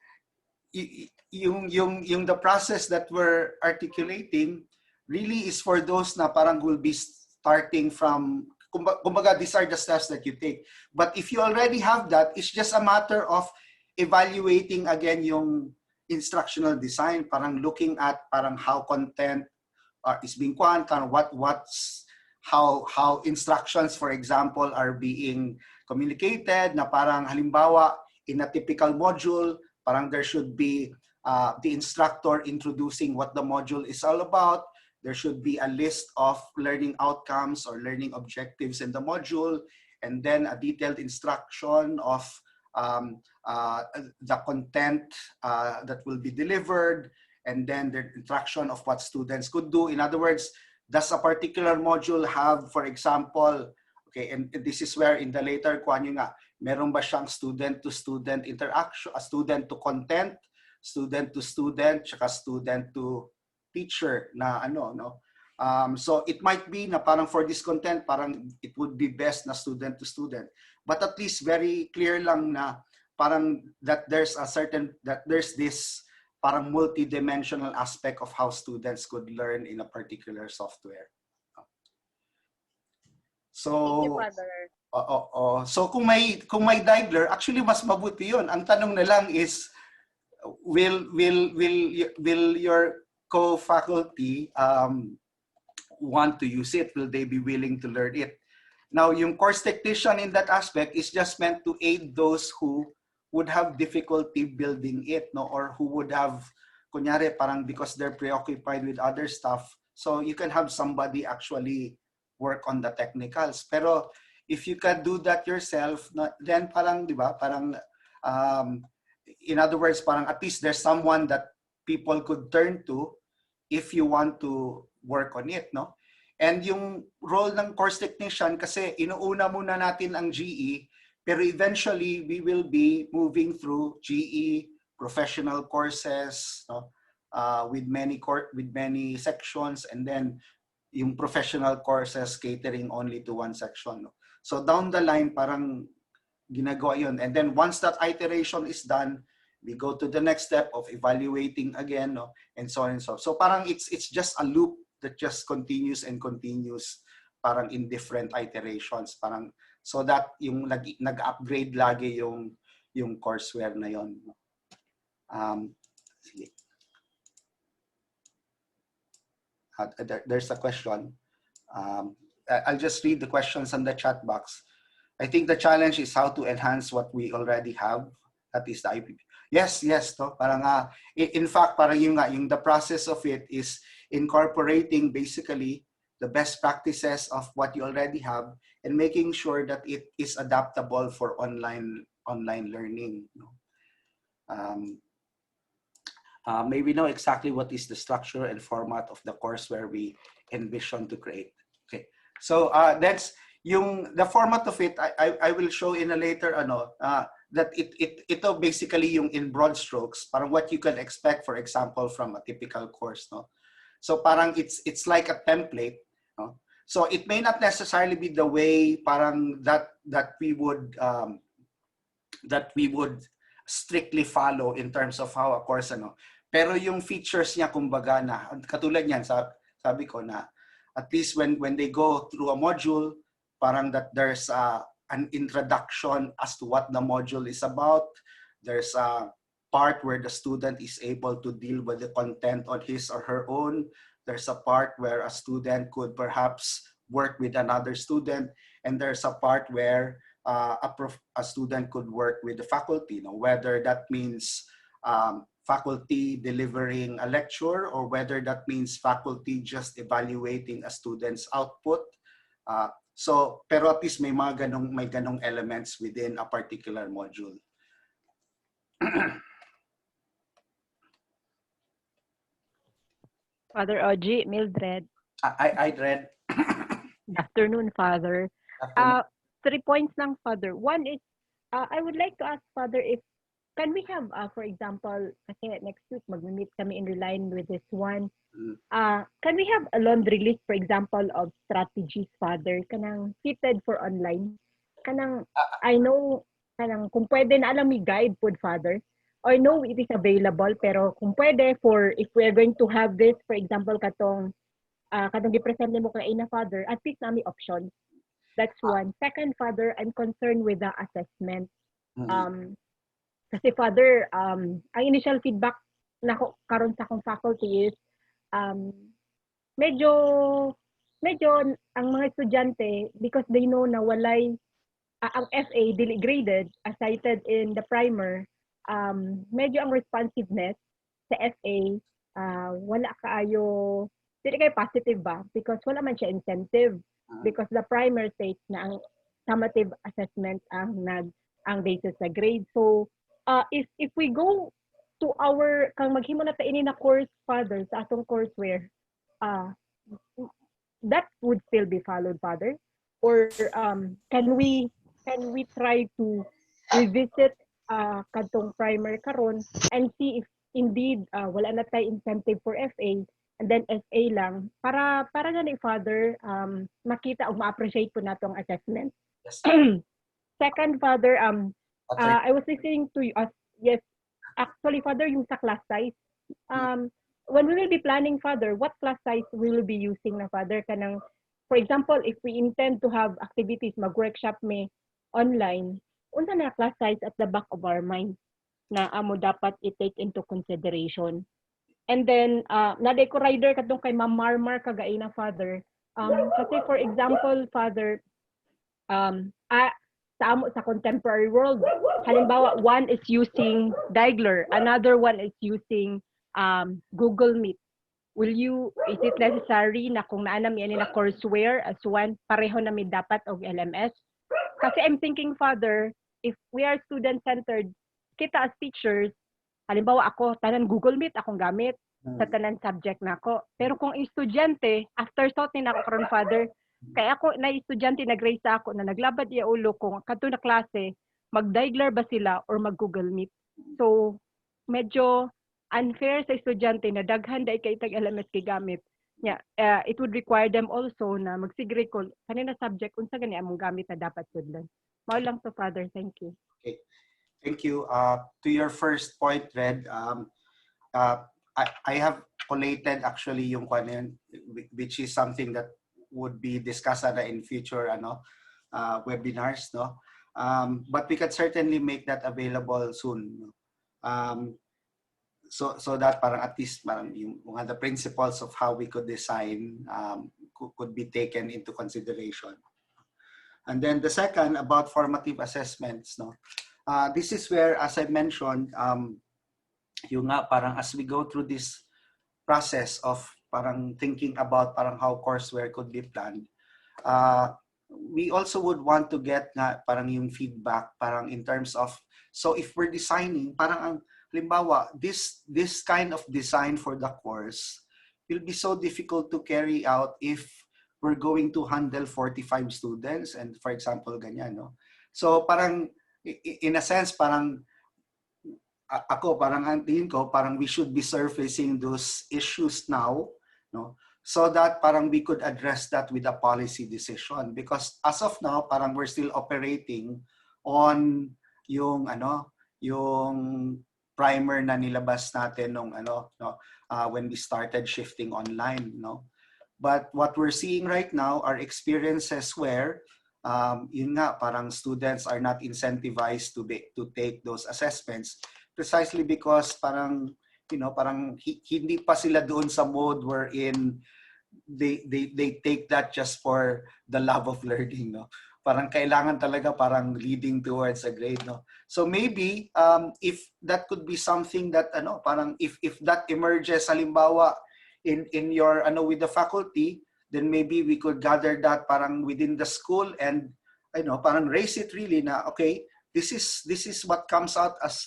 yung the process that we're articulating really is for those na parang will be starting from, kumbaga, these are the steps that you take. But if you already have that, it's just a matter of evaluating again yung instructional design, parang looking at parang how content is being how instructions, for example, are being communicated, na parang halimbawa in a typical module, parang there should be the instructor introducing what the module is all about. There should be a list of learning outcomes or learning objectives in the module, and then a detailed instruction of the content that will be delivered, and then the instruction of what students could do. In other words, does a particular module have, for example, okay, and this is where in the later kuha nyo nga, meron ba siyang student-to-student interaction, a student-to-content, student-to-student, tsaka student-to-teacher na ano, no? So it might be na parang for this content, parang it would be best na student-to-student. But at least very clear lang na parang that there's this parang multi-dimensional aspect of how students could learn in a particular software. So, Thank you, Father. So kung may diagler, actually mas mabuti 'yon. Ang tanong na lang is, will your co-faculty want to use it? Will they be willing to learn it? Now, yung course technician in that aspect is just meant to aid those who would have difficulty building it, no, or who would have, kunyari, parang because they're preoccupied with other stuff. So you can have somebody actually work on the technicals. Pero if you can do that yourself, then parang, di ba, parang, in other words, parang at least there's someone that people could turn to if you want to work on it, no? And yung role ng course technician, kasi inuuna muna natin ang GE, pero eventually we will be moving through GE professional courses, no? With many sections, and then yung professional courses catering only to one section, no? So down the line, parang ginagawa yun. And then once that iteration is done, we go to the next step of evaluating again, no? And so on and so on. So parang it's just a loop that just continues and continues, parang in different iterations, parang so that yung nag-upgrade lagi yung courseware na yon. Sige. There's a question. I'll just read the questions on the chat box. I think the challenge is how to enhance what we already have. That is the IPP. Yes, to. Parang in fact, parang yung the process of it is incorporating basically the best practices of what you already have and making sure that it is adaptable for online learning. May we know exactly what is the structure and format of the course where we envision to create. Okay, so that's the format of it. I will show in a later that ito basically yung in broad strokes, parang what you can expect, for example, from a typical course, no? So parang it's like a template, no? So it may not necessarily be the way parang that we would strictly follow in terms of how a course, ano. Pero yung features niya, kumbaga, na katulad niyan, sabi ko na at least when they go through a module, parang that there's an introduction as to what the module is about. There's a part where the student is able to deal with the content on his or her own. There's a part where a student could perhaps work with another student. And there's a part where a student could work with the faculty, whether that means faculty delivering a lecture or whether that means faculty just evaluating a student's output. So, pero at least may ganong elements within a particular module. Father Oji, Mildred. I read. Good afternoon, Father. 3 points lang, Father. One is, I would like to ask, Father, if can we have, for example, kasi next week mag-meet kami in line with this one. Can we have a laundry list, for example, of strategies, Father, kanang fitted for online? Kanang, I know, kanang kung pwede na alam mi guide po, Father. Or no, it is available, pero kung pwede, if we are going to have this, for example, katong i-present mo kay Ina, Father, at least na may options. That's one. Second, Father, I'm concerned with the assessment. Kasi, Father, ang initial feedback na karon sa akong faculty is medyo ang mga estudyante, because they know na walay ang FA dili graded as cited in the primer, medyo ang responsiveness sa FA, wala kaayo, dili kayo positive ba? Because wala man siya incentive. Because the primer states na ang summative assessment ang basis sa grade. So, if we go to our, kang maghimo na ta ini na course, Father, sa atong courseware, that would still be followed, Father? Or can we try to revisit kadtong primer karon and see if indeed wala na tay incentive for FA, and then SA lang para gani, Father, makita ug ma-appreciate po nato ang assessment. Yes. Second, Father, Okay. I was listening to you. Yes, actually, Father, yung sa class size. When we will be planning, Father, what class size we will be using na, Father? Kanang, for example, if we intend to have activities, mag-workshop me online, unsa na class size at the back of our mind na amo dapat i-take into consideration. And then, naday ko rider katong kay Ma'am Marmar kagay na, Father. Kasi for example, Father, sa contemporary world, halimbawa, one is using Diagler, another one is using Google Meet. Is it necessary na kung naanam yan na courseware as one, pareho na may dapat og LMS? Kasi I'm thinking, Father, if we are student-centered, kita as teachers, halimbawa ako, tanan Google Meet akong gamit sa tanan subject na ako. Pero kung estudyante, after thought ni ako karon, Father, kaya ako na estudyante nag-raise ako na naglabad iya ulo kung kadto na klase, mag-Diagler ba sila or mag-Google Meet. So, medyo unfair sa estudyante na daghan day kay tag LMS kay gamit. Yeah, it would require them also na magsigre ko kanina subject unsa gani among gamit na dapat sudlan. Mao lang to, Father. Thank you. Okay. Thank you. To your first point, Red, I have collated actually yung kwan, which is something that would be discussed in future webinars, no? But we can certainly make that available soon. So that parang at least parang yung the principles of how we could design could be taken into consideration. And then the second about formative assessments, no? This is where, as I mentioned, yung nga parang as we go through this process of parang thinking about parang how courseware could be planned, we also would want to get nga parang yung feedback parang in terms of, so if we're designing parang ang halimbawa this kind of design for the course will be so difficult to carry out if we're going to handle 45 students and for example ganyan, no? So parang in a sense parang ako parang ang tingin ko parang we should be surfacing those issues now, no, so that parang we could address that with a policy decision, because as of now parang we're still operating on yung yung primer na nilabas natin nung when we started shifting online, no. But what we're seeing right now are experiences where yun nga parang students are not incentivized to take those assessments precisely because parang parang hindi pa sila doon sa mode wherein they take that just for the love of learning, no. Parang kailangan talaga parang leading towards a grade, no. So maybe if that could be something that parang if that emerges halimbawa in your with the faculty, then maybe we could gather that parang within the school and parang raise it really na okay, this is what comes out as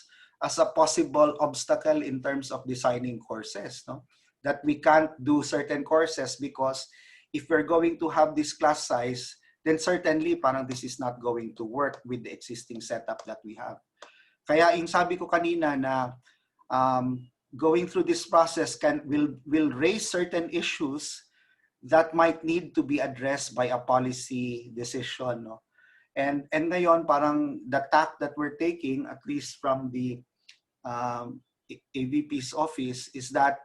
a possible obstacle in terms of designing courses, no, that we can't do certain courses because if we're going to have this class size, then certainly parang this is not going to work with the existing setup that we have. Kaya yung sabi ko kanina na going through this process will raise certain issues that might need to be addressed by a policy decision, no? And ngayon parang the tack that we're taking, at least from the AVP's office, is that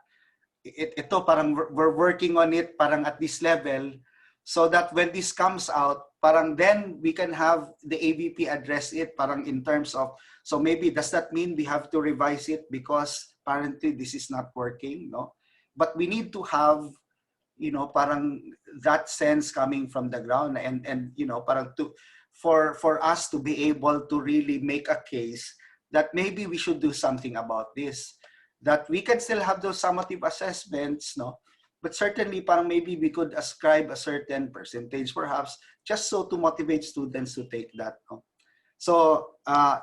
ito parang we're working on it parang at this level so that when this comes out, parang then we can have the AVP address it parang in terms of, so maybe does that mean we have to revise it because apparently this is not working, no? But we need to have parang that sense coming from the ground and parang for us to be able to really make a case that maybe we should do something about this. that we can still have those summative assessments, no? But certainly, parang maybe we could ascribe a certain percentage, perhaps, just so to motivate students to take that, no? So,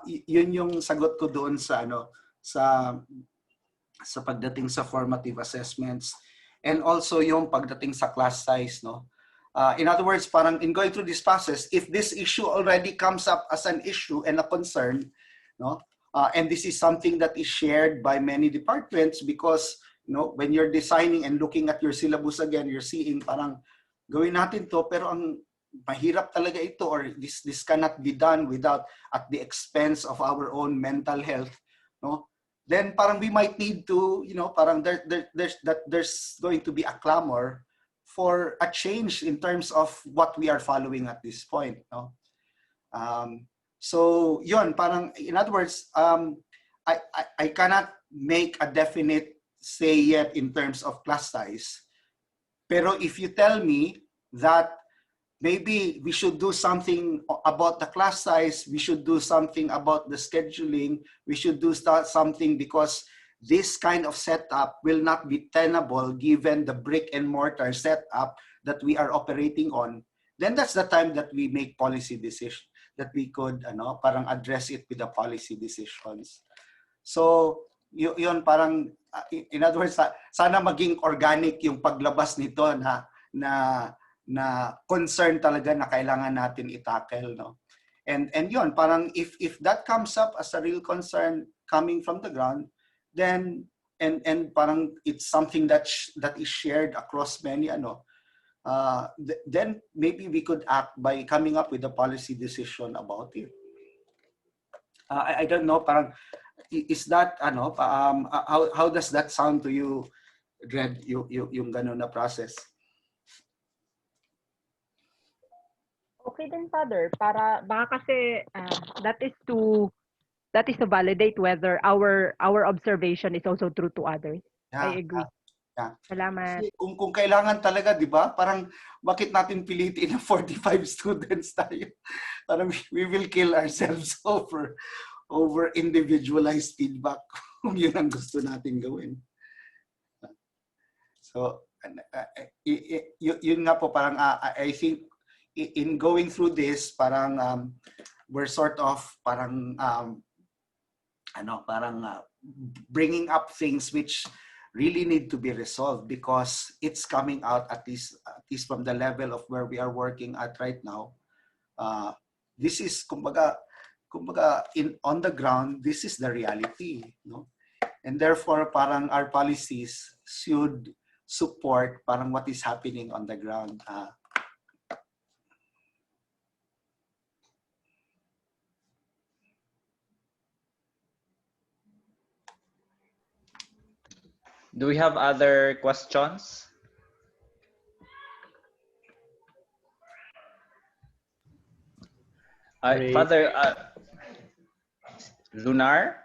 yun yung sagot ko doon sa sa pagdating sa formative assessments, and also yung pagdating sa class size, no? In other words, parang in going through this process, if this issue already comes up as an issue and a concern, no? And this is something that is shared by many departments, because when you're designing and looking at your syllabus again, you're seeing parang gawin natin to, pero ang mahirap talaga ito, or this cannot be done without at the expense of our own mental health, no? Then parang we might need to, parang there's going to be a clamor for a change in terms of what we are following at this point, no? So yun, parang in other words, I cannot make a definite say yet in terms of class size. Pero if you tell me that maybe we should do something about the class size, we should do something about the scheduling, we should do something because this kind of setup will not be tenable given the brick and mortar setup that we are operating on, then that's the time that we make policy decisions, that we could parang address it with the policy decisions. So yun parang in other words, sana maging organic yung paglabas nito na concern talaga na kailangan natin i-tackle, no? And yun parang if that comes up as a real concern coming from the ground, then and parang it's something that is shared across many then maybe we could act by coming up with a policy decision about it. I don't know, parang is that how does that sound to you, Dred, yung ganun na process? Okay din, Father, para baka kasi that is to validate whether our observation is also true to others. Yeah, I agree. Yeah. Salamat. Kasi kung kailangan talaga, di ba? Parang bakit natin pilitin na 45 students tayo? Parang we will kill ourselves over individualized feedback kung yun ang gusto natin gawin. So, yun nga po, parang I think in going through this, parang we're sort of parang bringing up things which really need to be resolved, because it's coming out at least from the level of where we are working at right now. This is kumbaga on the ground, this is the reality, no? And therefore parang our policies should support parang what is happening on the ground. Do we have other questions? Father, Lunar?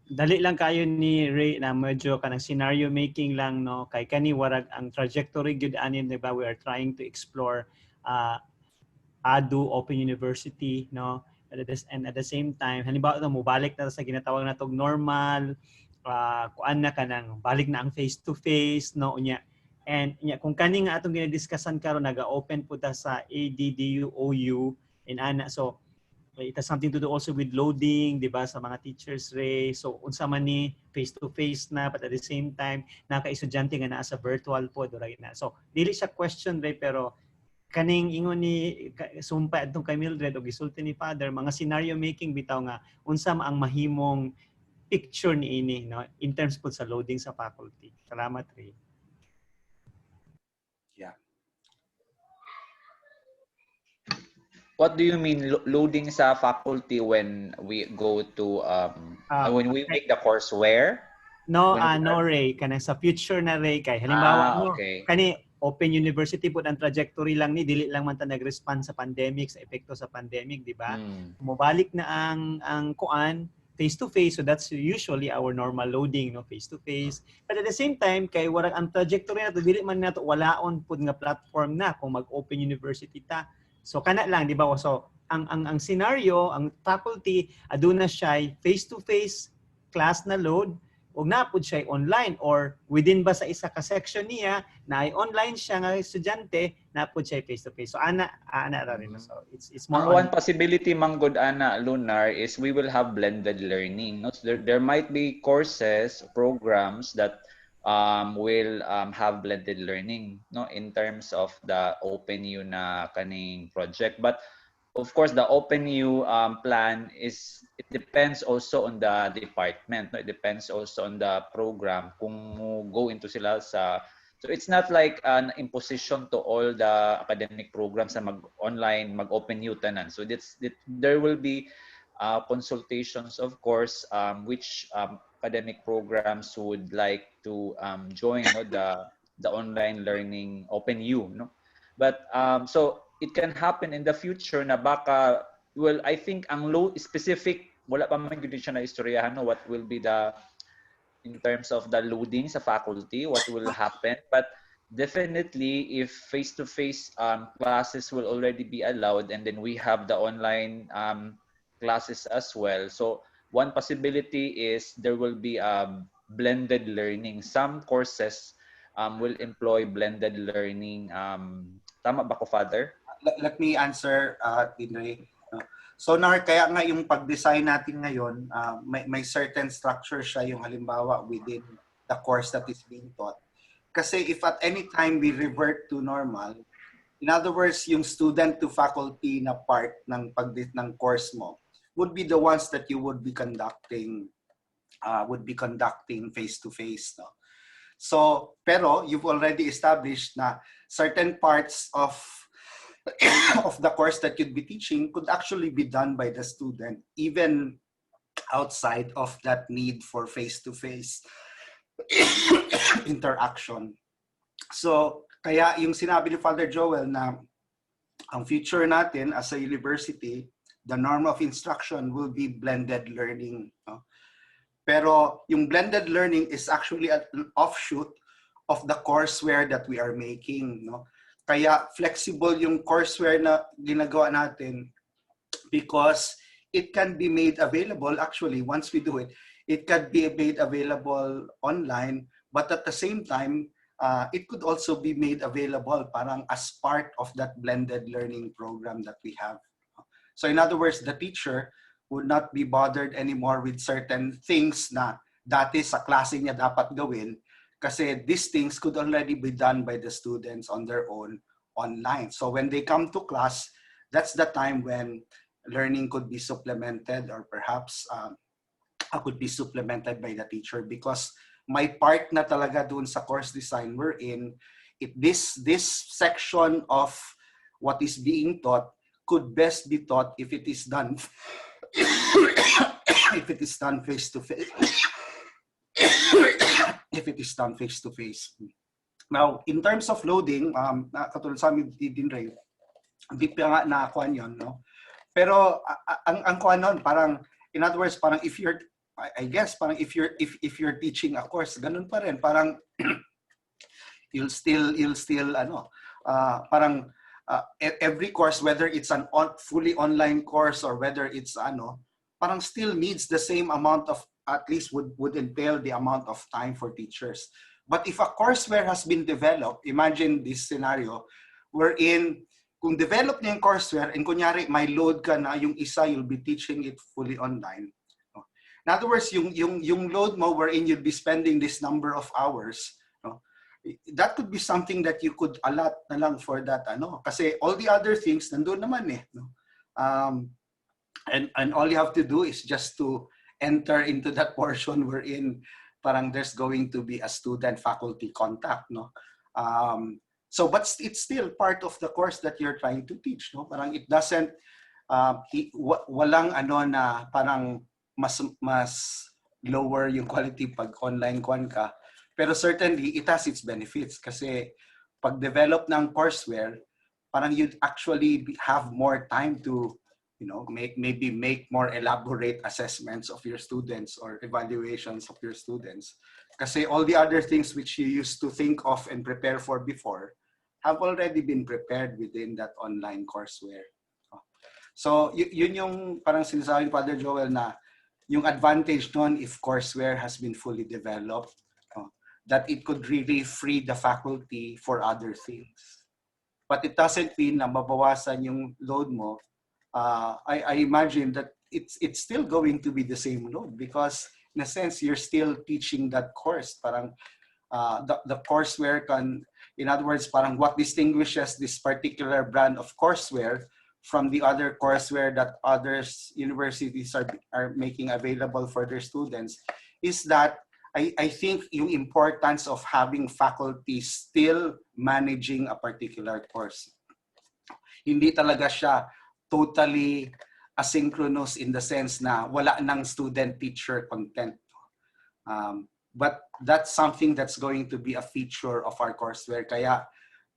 Dali lang kayo ni Ray na medyo kanang scenario making lang, no, kay kani warag ang trajectory gyud anin, di ba? We are trying to explore ADU, Open University, no, and at the same time halimbawa mo balik na sa ginatawag natog normal, kuan na kanang balik na ang face to face, no, unya. And kung kani nga atong ginadiskussan karon naga-open po ta sa ADDU OU in ana, so it has something to do also with loading, di ba, sa mga teachers, Ray. So unsa man ni face to face na, but at the same time naka-estudyante nga naa sa virtual po right na. So dili siya question, Ray, pero kaning ingon ni sumpa adtong kay Mildred o gisulti ni Father, mga scenario making bitaw nga unsa ang mahimong picture ni ini, no, in terms po sa loading sa faculty. Salamat, Ray. Yeah. What do you mean loading sa faculty when we go to when we make the courseware? No, no, Ray, kanang sa future na, Ray, kay halimbawa okay. Kani Open University po ang trajectory lang ni dili lang man ta nag-respond sa pandemic, sa epekto sa pandemic, di ba? Mubalik na ang kuan face to face, so that's usually our normal loading, no, face to face. But at the same time kay warag ang trajectory nato dili man nato walaon pud nga platform na kung mag-Open University ta. So kana lang, di ba? So ang scenario, ang faculty aduna siya face to face class na load o napod siya online or within ba sa isa ka section niya na ay online siya nga estudyante napod siya face to face. So ana ra rin. So it's more Ang one on possibility manggod ana Lunar is we will have blended learning. No? So there might be courses, programs that will have blended learning, no, in terms of the OpenU na kaning project. But of course, the OpenU plan is, it depends also on the department. No? It depends also on the program kung go into sila sa. So it's not like an imposition to all the academic programs na mag-online, mag-OpenU tanan. So there will be consultations, of course, which academic programs would like to join, no, the online learning OpenU, no. But so it can happen in the future na baka, well, I think ang low specific, wala pa man gyud siya na istoryahan, no, what will be the, in terms of the loading sa faculty, what will happen. But definitely, if face-to-face classes will already be allowed, and then we have the online classes as well. So one possibility is there will be blended learning. Some courses will employ blended learning. Tama ba ko, Father? Let me answer, Dinray. So kaya nga yung pag-design natin ngayon, may certain structure siya, yung halimbawa within the course that is being taught. Kasi if at any time we revert to normal, in other words, yung student to faculty na part ng course mo would be the ones that you would be conducting face to face, no? So pero you've already established na certain parts of the course that you'd be teaching could actually be done by the student even outside of that need for face-to-face interaction. So kaya yung sinabi ni Father Joel na ang future natin as a university, the norm of instruction will be blended learning, no? Pero yung blended learning is actually an offshoot of the courseware that we are making, no? Kaya flexible yung courseware na ginagawa natin because it can be made available, actually, once we do it, it can be made available online, but at the same time, it could also be made available parang as part of that blended learning program that we have. So in other words, the teacher would not be bothered anymore with certain things na dati sa klase niya dapat gawin, kasi these things could already be done by the students on their own online. So when they come to class, that's the time when learning could be supplemented, or perhaps could be supplemented by the teacher, because my part na talaga dun sa course design we're in, this section of what is being taught could best be taught if it is done if it is done face to face. If it is done face to face. Now, in terms of loading, katulad sa amin din rin, hindi pa nga nakakuha yun, no? Pero ang kuha nun, parang, in other words, parang if you're, I guess, parang if you're teaching a course, ganun pa rin, parang you'll still parang every course, whether it's an fully online course or whether it's parang still needs the same amount of, at least would entail the amount of time for teachers. But if a courseware has been developed, imagine this scenario, wherein kung develop niya yung courseware and kunyari may load ka na yung isa, you'll be teaching it fully online. In other words, yung load mo wherein you'll be spending this number of hours, that could be something that you could allot na lang for that, kasi all the other things nandun naman eh. And all you have to do is just to enter into that portion wherein parang there's going to be a student-faculty contact, no? So, but it's still part of the course that you're trying to teach, no? Parang it doesn't, walang na parang mas lower yung quality pag online kwan ka. Pero certainly, it has its benefits kasi pag develop ng courseware, parang you'd actually have more time to maybe make more elaborate assessments of your students or evaluations of your students. Kasi all the other things which you used to think of and prepare for before have already been prepared within that online courseware. So yun yung parang sinasabi ni Father Joel na yung advantage nun if courseware has been fully developed, that it could really free the faculty for other things. But it doesn't mean na mabawasan yung load mo. I imagine that it's still going to be the same load because in a sense you're still teaching that course. Parang the courseware can, in other words, parang what distinguishes this particular brand of courseware from the other courseware that others universities are making available for their students is that I think yung importance of having faculty still managing a particular course. Hindi talaga siya totally asynchronous in the sense na wala nang student-teacher content. But that's something that's going to be a feature of our courseware. Kaya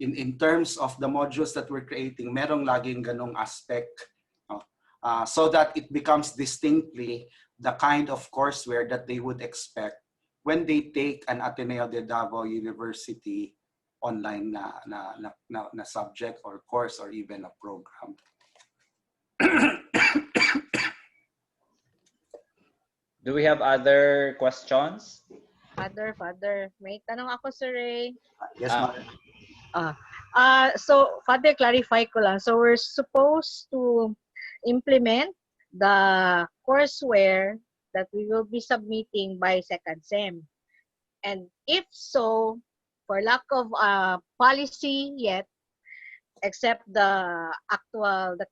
in terms of the modules that we're creating, merong laging ganong aspect, so that it becomes distinctly the kind of courseware that they would expect when they take an Ateneo de Davao University online na subject or course or even a program. Do we have other questions? Father, may tanong ako, Sir Ray. Yes, ma'am. So, Father, clarify ko lang. So, we're supposed to implement the courseware that we will be submitting by second sem. And if so, for lack of policy yet, except the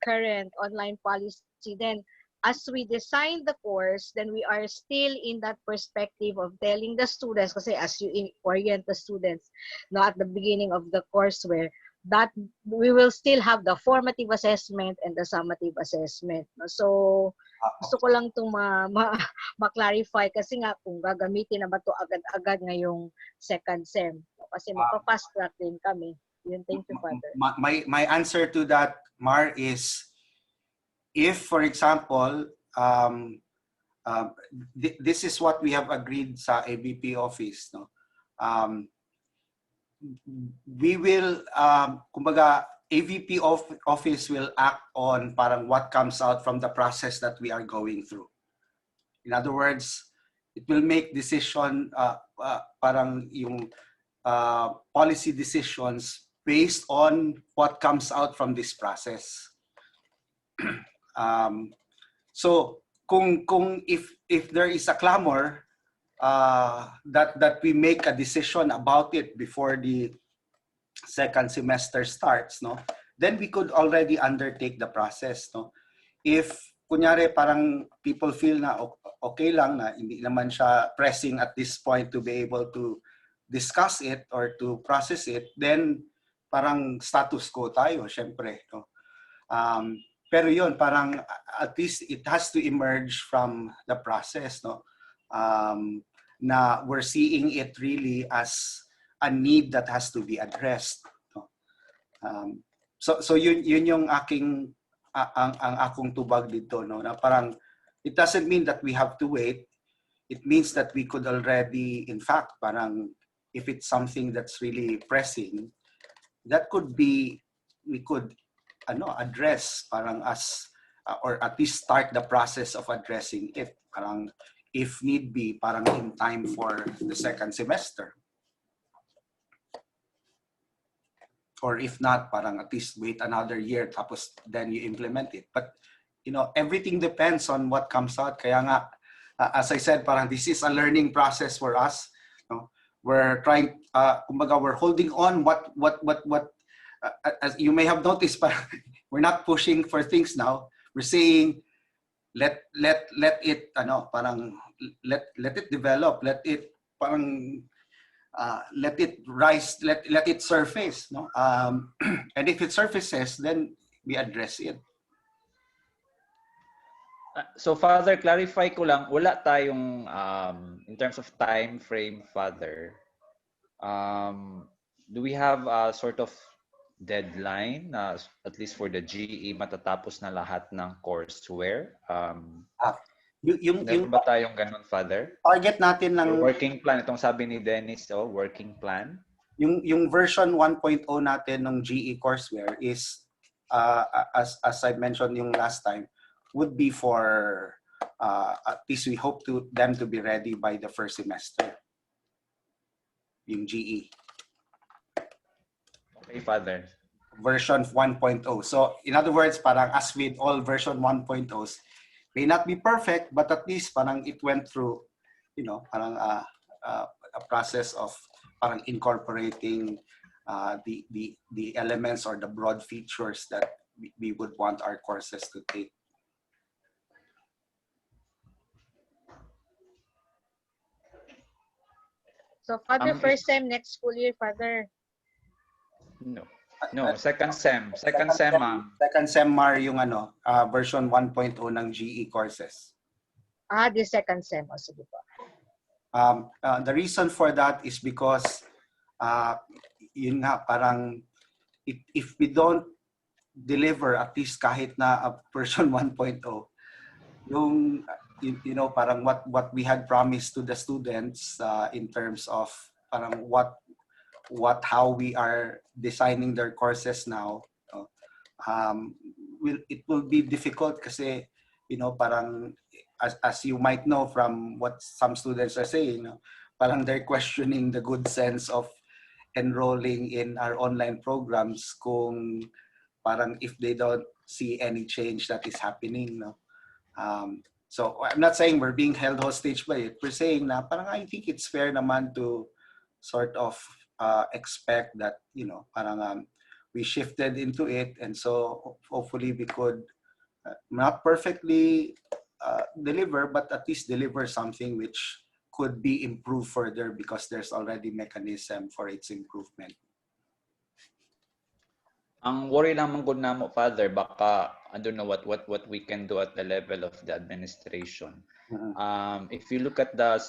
current online policy, then as we design the course, then we are still in that perspective of telling the students, kasi as you orient the students, at the beginning of the courseware, that we will still have the formative assessment and the summative assessment. So, gusto ko lang itong ma-clarify kasi nga kung gagamitin na ba ito agad-agad ngayong second sem. Kasi magpa-fast track din kami. Yun, thank you, Father. My answer to that, Mar, is if, for example, this is what we have agreed sa ABP office, no? We will, kumbaga, AVP office will act on parang what comes out from the process that we are going through. In other words, it will make decision, parang yung policy decisions based on what comes out from this process. So, if there is a clamor, that we make a decision about it before the second semester starts, no? Then we could already undertake the process, no? If kunyari parang people feel na okay lang na hindi naman siya pressing at this point to be able to discuss it or to process it, then parang status quo tayo, syempre, no? Pero yun, parang at least it has to emerge from the process, no? Na we're seeing it really as a need that has to be addressed. No? So yun yung aking ang akong tubag dito, no? Na parang it doesn't mean that we have to wait. It means that we could already, in fact, parang if it's something that's really pressing, that could be, we could address parang as or at least start the process of addressing it. Parang if need be, parang in time for the second semester. Or if not, parang at least wait another year, tapos then you implement it. But, everything depends on what comes out. Kaya nga, as I said, parang this is a learning process for us. No? We're trying, kumbaga, we're holding on what as you may have noticed, parang we're not pushing for things now. We're saying, let it parang let it develop, let it parang let it rise, let it surface, no? And if it surfaces, then we address it. So Father, clarify ko lang, wala tayong in terms of time frame, Father, do we have a sort of deadline, at least for the GE, matatapos na lahat ng courseware? Meron ba tayong ganun, Father? Target natin ng working plan, itong sabi ni Dennis, working plan. Yung version 1.0 natin ng GE courseware is as I mentioned yung last time, would be for at least we hope them to be ready by the first semester, yung GE. Okay, Father. Version 1.0. So in other words, parang as with all version 1.0s, may not be perfect, but at least parang it went through, parang a process of parang incorporating the elements or the broad features that we would want our courses to take. So, Father, first time next school year, Father? No, second sem. Second sem, ma'am. Second sem, Mar, yung version 1.0 ng GE courses. The second sem. O, sige po. The reason for that is because, yun nga, parang if we don't deliver at least kahit na a version 1.0, yung parang what we had promised to the students in terms of parang how we are designing their courses now, it will be difficult kasi parang as you might know from what some students are saying, parang they're questioning the good sense of enrolling in our online programs kung parang if they don't see any change that is happening, no. So I'm not saying we're being held hostage by it. We're saying na parang I think it's fair naman to sort of expect that parang we shifted into it, and so hopefully we could not perfectly deliver, but at least deliver something which could be improved further because there's already mechanism for its improvement. Ang worry lamang gud namo, Father, baka I don't know what we can do at the level of the administration. If you look at the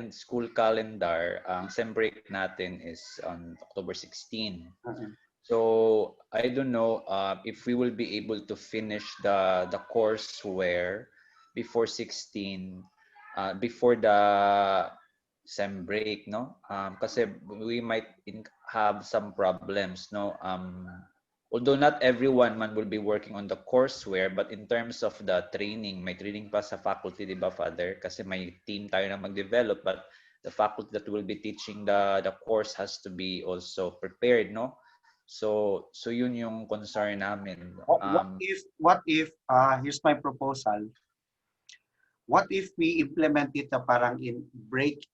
school calendar, ang sem break natin is on October 16. So I don't know if we will be able to finish the courseware before 16, before the sem break, no? Kasi we might have some problems, no? Although not everyone man will be working on the courseware, but in terms of the training, may training pa sa faculty, di ba, Father? Kasi may team tayo na mag-develop, but the faculty that will be teaching the course has to be also prepared, no? So yun yung concern namin. What if here's my proposal. What if we implement it na parang in break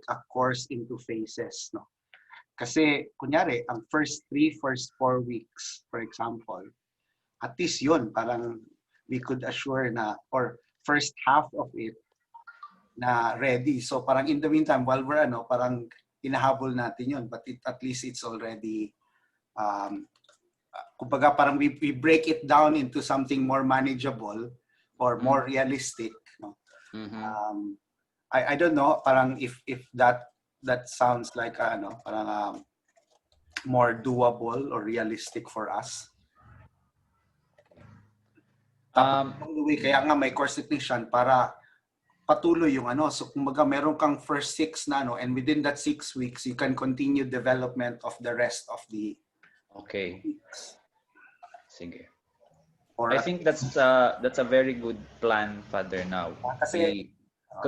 a course into phases, no? Kasi kunyari ang first 4 weeks, for example, at least yun parang we could assure na, or first half of it na ready. So parang in the meantime while we're parang inahabol natin yun, but at least it's already kumbaga parang we break it down into something more manageable or more realistic, no? I don't know parang if that sounds like parang more doable or realistic for us. Kaya nga may course technician para patuloy yung so kumbaga meron kang first 6 na and within that 6 weeks you can continue development of the rest of the weeks. Sige. I think that's a very good plan, Father, now. Kasi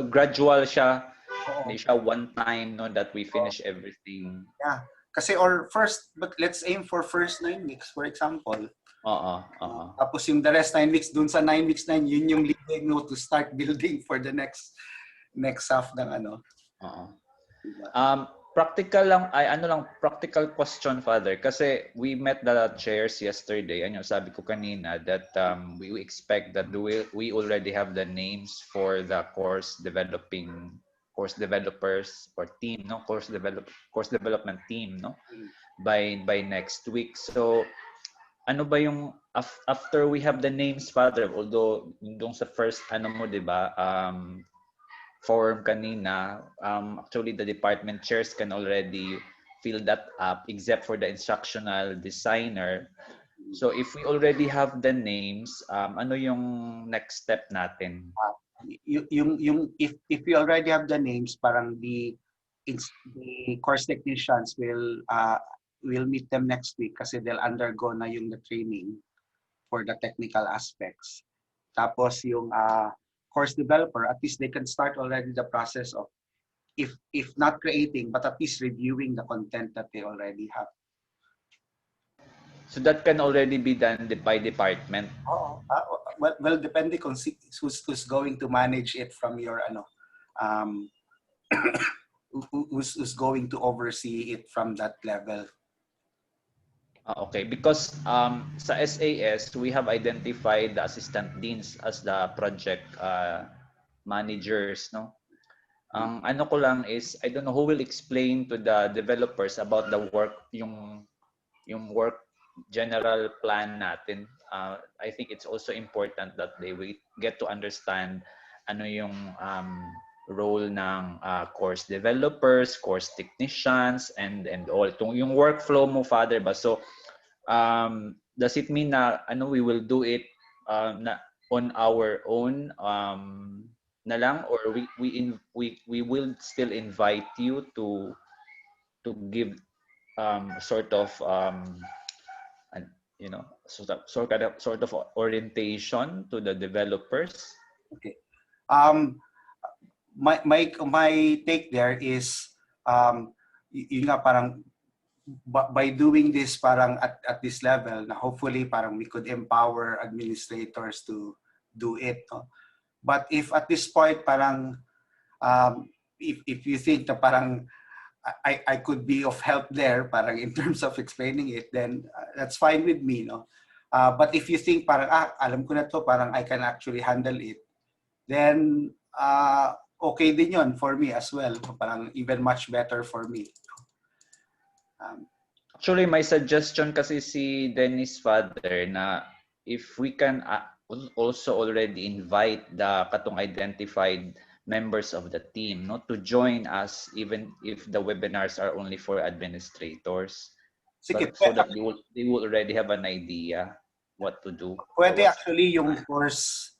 gradual siya. Hindi siya one time, no, that we finish everything. Yeah. Kasi but let's aim for first 9 weeks, for example. Tapos yung the rest 9 weeks, dun sa 9 weeks na yun yung leading mo to start building for the next half ng Practical lang, practical question, Father. Kasi we met the chairs yesterday. Sabi ko kanina that we expect that we already have the names for the course developers or team, no? Course development team, no? By next week. So ano ba yung after we have the names, Father, although yung sa first di ba, form kanina, actually the department chairs can already fill that up except for the instructional designer. So if we already have the names, ano yung next step natin? If we already have the names, parang the course technicians will meet them next week kasi they'll undergo na yung the training for the technical aspects. Tapos yung course developer, at least they can start already the process of, if not creating, but at least reviewing the content that they already have. So that can already be done by department. Well, depending on who's going to manage it from your who's going to oversee it from that level. Okay, because sa SAS, we have identified the assistant deans as the project managers, no? Ang ano ko lang is, I don't know who will explain to the developers about the work, yung work general plan natin. I think it's also important that they will get to understand ano yung role ng course developers, course technicians, and all. Yung workflow mo, Father, ba? So, does it mean na we will do it na on our own na lang, or we will still invite you to give sort of sort of orientation to the developers? Okay. My take there is yun nga, parang by doing this parang at this level na hopefully parang we could empower administrators to do it, no? But if at this point parang if you think na parang I could be of help there parang in terms of explaining it, then that's fine with me, no? But if you think parang alam ko na to, parang I can actually handle it, then okay din yon for me as well, parang even much better for me. Actually, my suggestion kasi si Dennis, Father, na if we can also already invite the katong identified members of the team, no, to join us even if the webinars are only for administrators. Sige, So that they will already have an idea what to do. Pwede actually yung course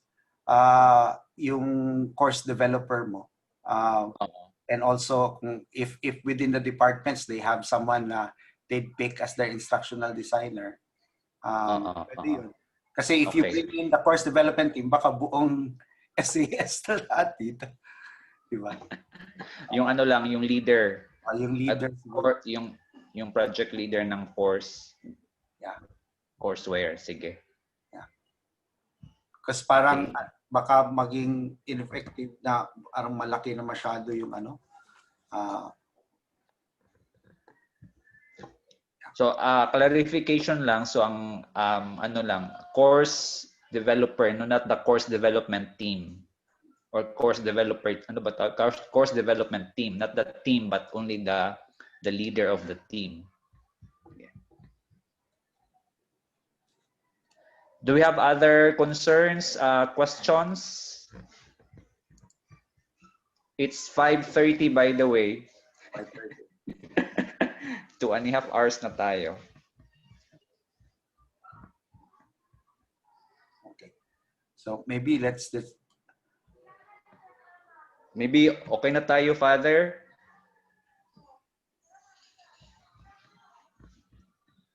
developer mo. And also if within the departments they have someone na they'd pick as their instructional designer. Pwede yun. Kasi if you bring in the course development team, baka buong SAS na lahat dito. Diba? Yung ano lang, yung leader. Yung leader. Or yung project leader ng course. Yeah. Courseware, sige. Yeah. Kasi parang baka maging ineffective na parang malaki na masyado yung So clarification lang, so ang course developer, no, not the course development team or course developer, course development team, not the team but only the leader of the team. Yeah. Do we have other concerns, questions? It's 5:30 by the way. 2.5 hours na tayo. Okay. So maybe maybe okay na tayo, Father.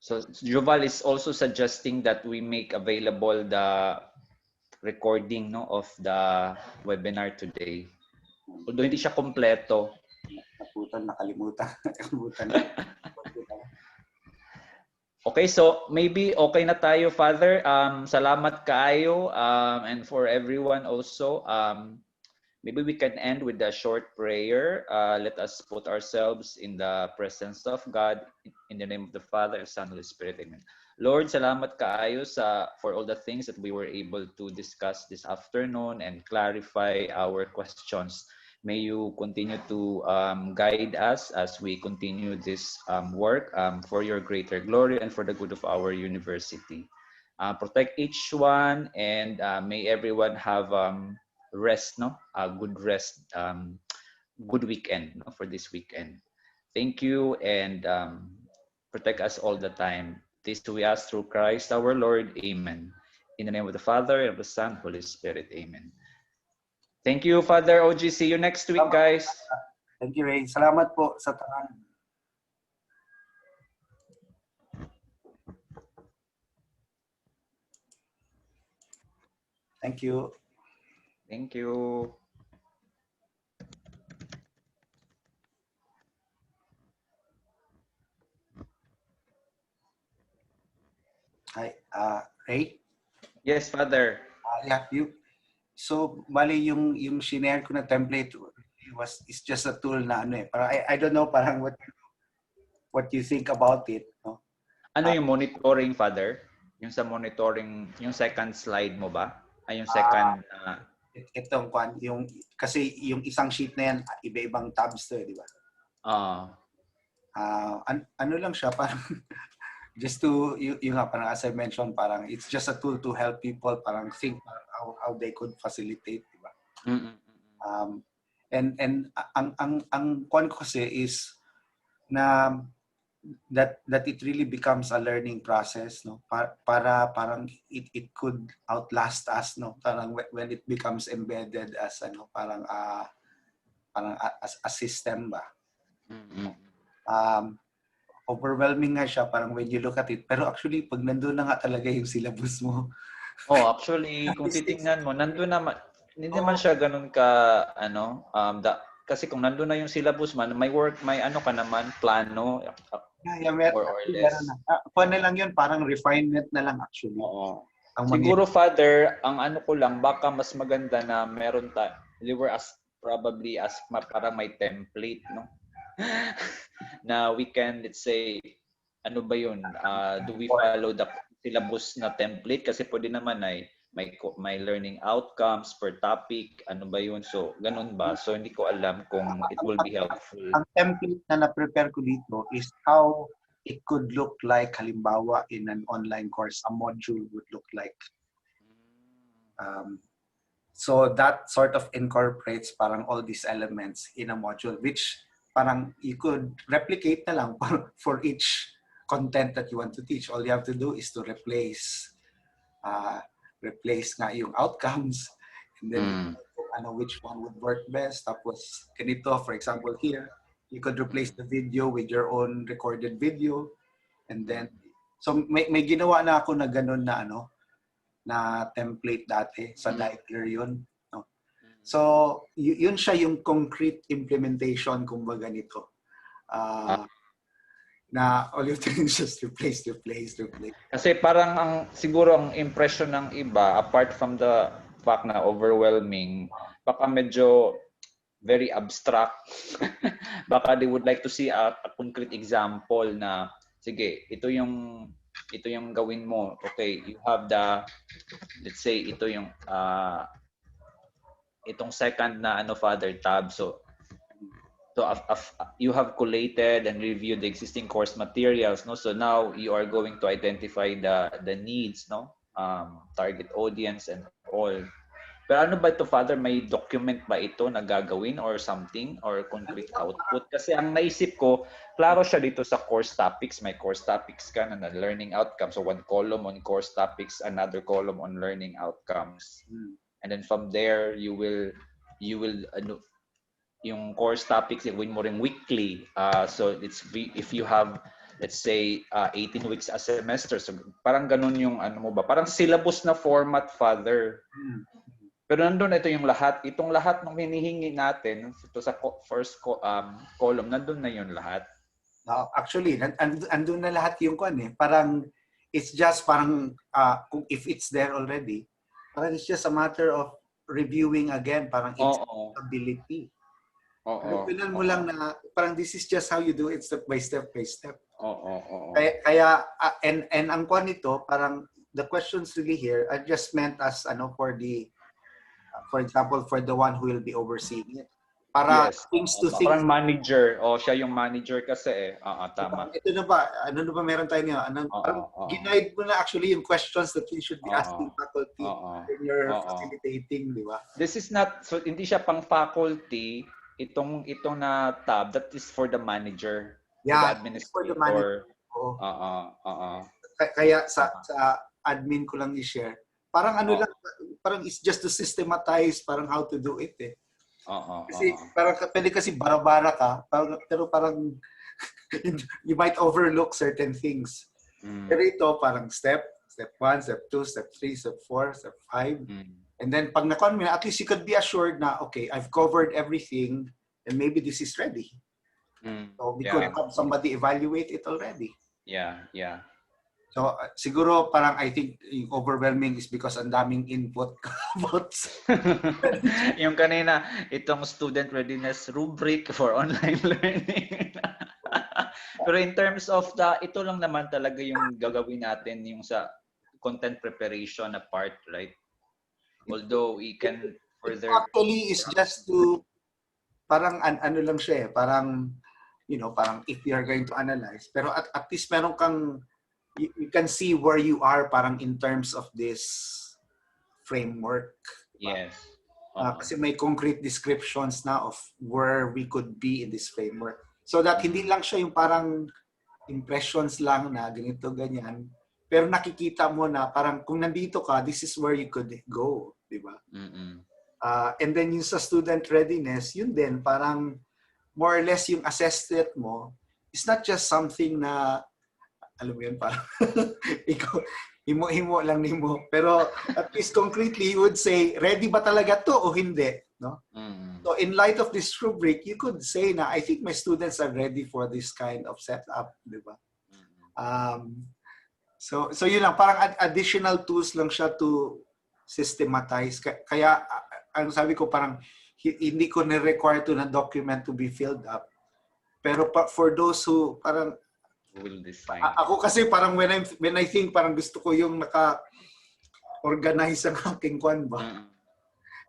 So Joval is also suggesting that we make available the recording, no, of the webinar today. Although hindi siya kompleto. Nakalimutan. Okay, so maybe okay na tayo, Father. Salamat kaayo, and for everyone also. Maybe we can end with a short prayer. Let us put ourselves in the presence of God. In the name of the Father, Son, and Holy Spirit. Amen. Lord, salamat kaayo for all the things that we were able to discuss this afternoon and clarify our questions. May you continue to guide us as we continue this work for your greater glory and for the good of our university. Protect each one, and may everyone have rest, no? A good rest, good weekend, no? For this weekend. Thank you, and protect us all the time. This we ask through Christ our Lord. Amen. In the name of the Father, and of the Son, Holy Spirit. Amen. Thank you, Father OG. See you next week, guys. Thank you, Ray. Salamat po sa tanan. Thank you. Thank you. Hi, Ray? Yes, Father. Yeah, so bali yung shinare ko na template is just a tool na ano eh. Parang I don't know parang what you think about it, no? Ano yung monitoring, Father? Yung sa monitoring, yung second slide mo ba? Ay, yung second... Itong yung kasi yung isang sheet na yan, iba-ibang tabs to, di ba? Ano lang siya parang just to yung nga parang as I mentioned, parang it's just a tool to help people parang think how they could facilitate, di ba? And ang kwan ko kasi is na that it really becomes a learning process, no, para parang it could outlast us, no, parang when it becomes embedded as ano parang as a system ba. Overwhelming nga siya parang when you look at it, pero actually pag nandoon na nga talaga yung syllabus mo, actually kung titingnan mo nandoon naman, hindi naman siya ganun ka ano kasi kung nandoon na yung syllabus man, may ano ka naman plano more or less. Paano lang yun, parang refinement na lang actually. Oo. Siguro Father, ang ano ko lang, baka mas maganda na meron probably as parang may template, no? Na we can, let's say, ano ba yun? Do we follow the syllabus na template? Kasi pwede naman ay may learning outcomes per topic, ano ba yun? So, ganun ba? So, hindi ko alam kung it will be helpful. Ang template na na-prepare ko dito is how it could look like, halimbawa, in an online course, a module would look like. So, that sort of incorporates parang all these elements in a module, which parang you could replicate na lang for each content that you want to teach. All you have to do is to replace nga yung outcomes, and then which one would work best. Tapos ganito, for example here, you could replace the video with your own recorded video, and then so may ginawa na ako na ganun na na template dati sa Diagler yun, no? So yun siya yung concrete implementation kumbaga nito. Na all you do is just replace. Kasi parang siguro ang impression ng iba, apart from the fact na overwhelming, baka medyo very abstract. Baka they would like to see a concrete example na, sige, ito yung gawin mo. Okay, you have let's say, ito yung itong second na Father tab. So you have collated and reviewed the existing course materials, no? So now you are going to identify the needs, no? Target audience and all. Pero ano ba ito, Father? May document ba ito na gagawin or something or concrete output? Kasi ang naisip ko, klaro siya dito sa course topics. May course topics ka na learning outcomes. So one column on course topics, another column on learning outcomes. And then from there, you will yung course topics, gawin mo rin weekly. So if you have, let's say, 18 weeks a semester, so parang ganun yung mo ba? Parang syllabus na format, Father. Pero nandun itong lahat ng hinihingi natin ito sa first column, nandun na yun lahat. Actually, andun na lahat yung parang it's just parang if it's there already, parang it's just a matter of reviewing again, parang its ability. Pinan mo lang na parang this is just how you do it step by step. Kaya and ang kwan nito, parang the questions really here are just meant as for example, for the one who will be overseeing it. Para things to think. Parang manager. Siya yung manager kasi tama. Ito na ba? Ano na ba meron tayo niya? Ginaid mo na actually yung questions that we should be asking faculty when you're facilitating, di ba? This is not, so hindi siya pang faculty. Itong na tab, that is for the manager. Yeah, the administrator. For the manager. Kaya sa admin ko lang i-share. Parang lang, parang it's just to systematize parang how to do it eh. Kasi parang pwede kasi bara-bara ka, pero parang you might overlook certain things. Pero ito parang step 1, step 2, step 3, step 4, step 5. And then pag na-con mo na, at least you could be assured na, okay, I've covered everything and maybe this is ready. So we could have somebody evaluate it already. Yeah. So siguro parang I think yung overwhelming is because ang daming input about Yung kanina, itong student readiness rubric for online learning. Pero in terms of ito lang naman talaga yung gagawin natin yung sa content preparation na part, right? Although we can further... Actually is just to, parang ano lang siya eh, parang, you know, parang if you are going to analyze, pero at least meron kang, you can see where you are parang in terms of this framework. Yes. Kasi may concrete descriptions na of where we could be in this framework. So that hindi lang siya yung parang impressions lang na ganito, ganyan. Pero nakikita mo na parang kung nandito ka, this is where you could go. Diba? And then yung sa student readiness, yun din, parang more or less yung assessment mo, it's not just something na, alam mo yun, parang ikaw, himo-himo lang nimo. Pero at least concretely, you would say, ready ba talaga to o hindi? No? So in light of this rubric, you could say na, I think my students are ready for this kind of setup. Diba? So yun lang, parang additional tools lang siya to systematize. Kaya, ang sabi ko parang, hindi ko na-require to na document to be filled up. Pero for those who parang, will design. Ako kasi parang when I think parang gusto ko yung naka-organize ang aking kwan ba.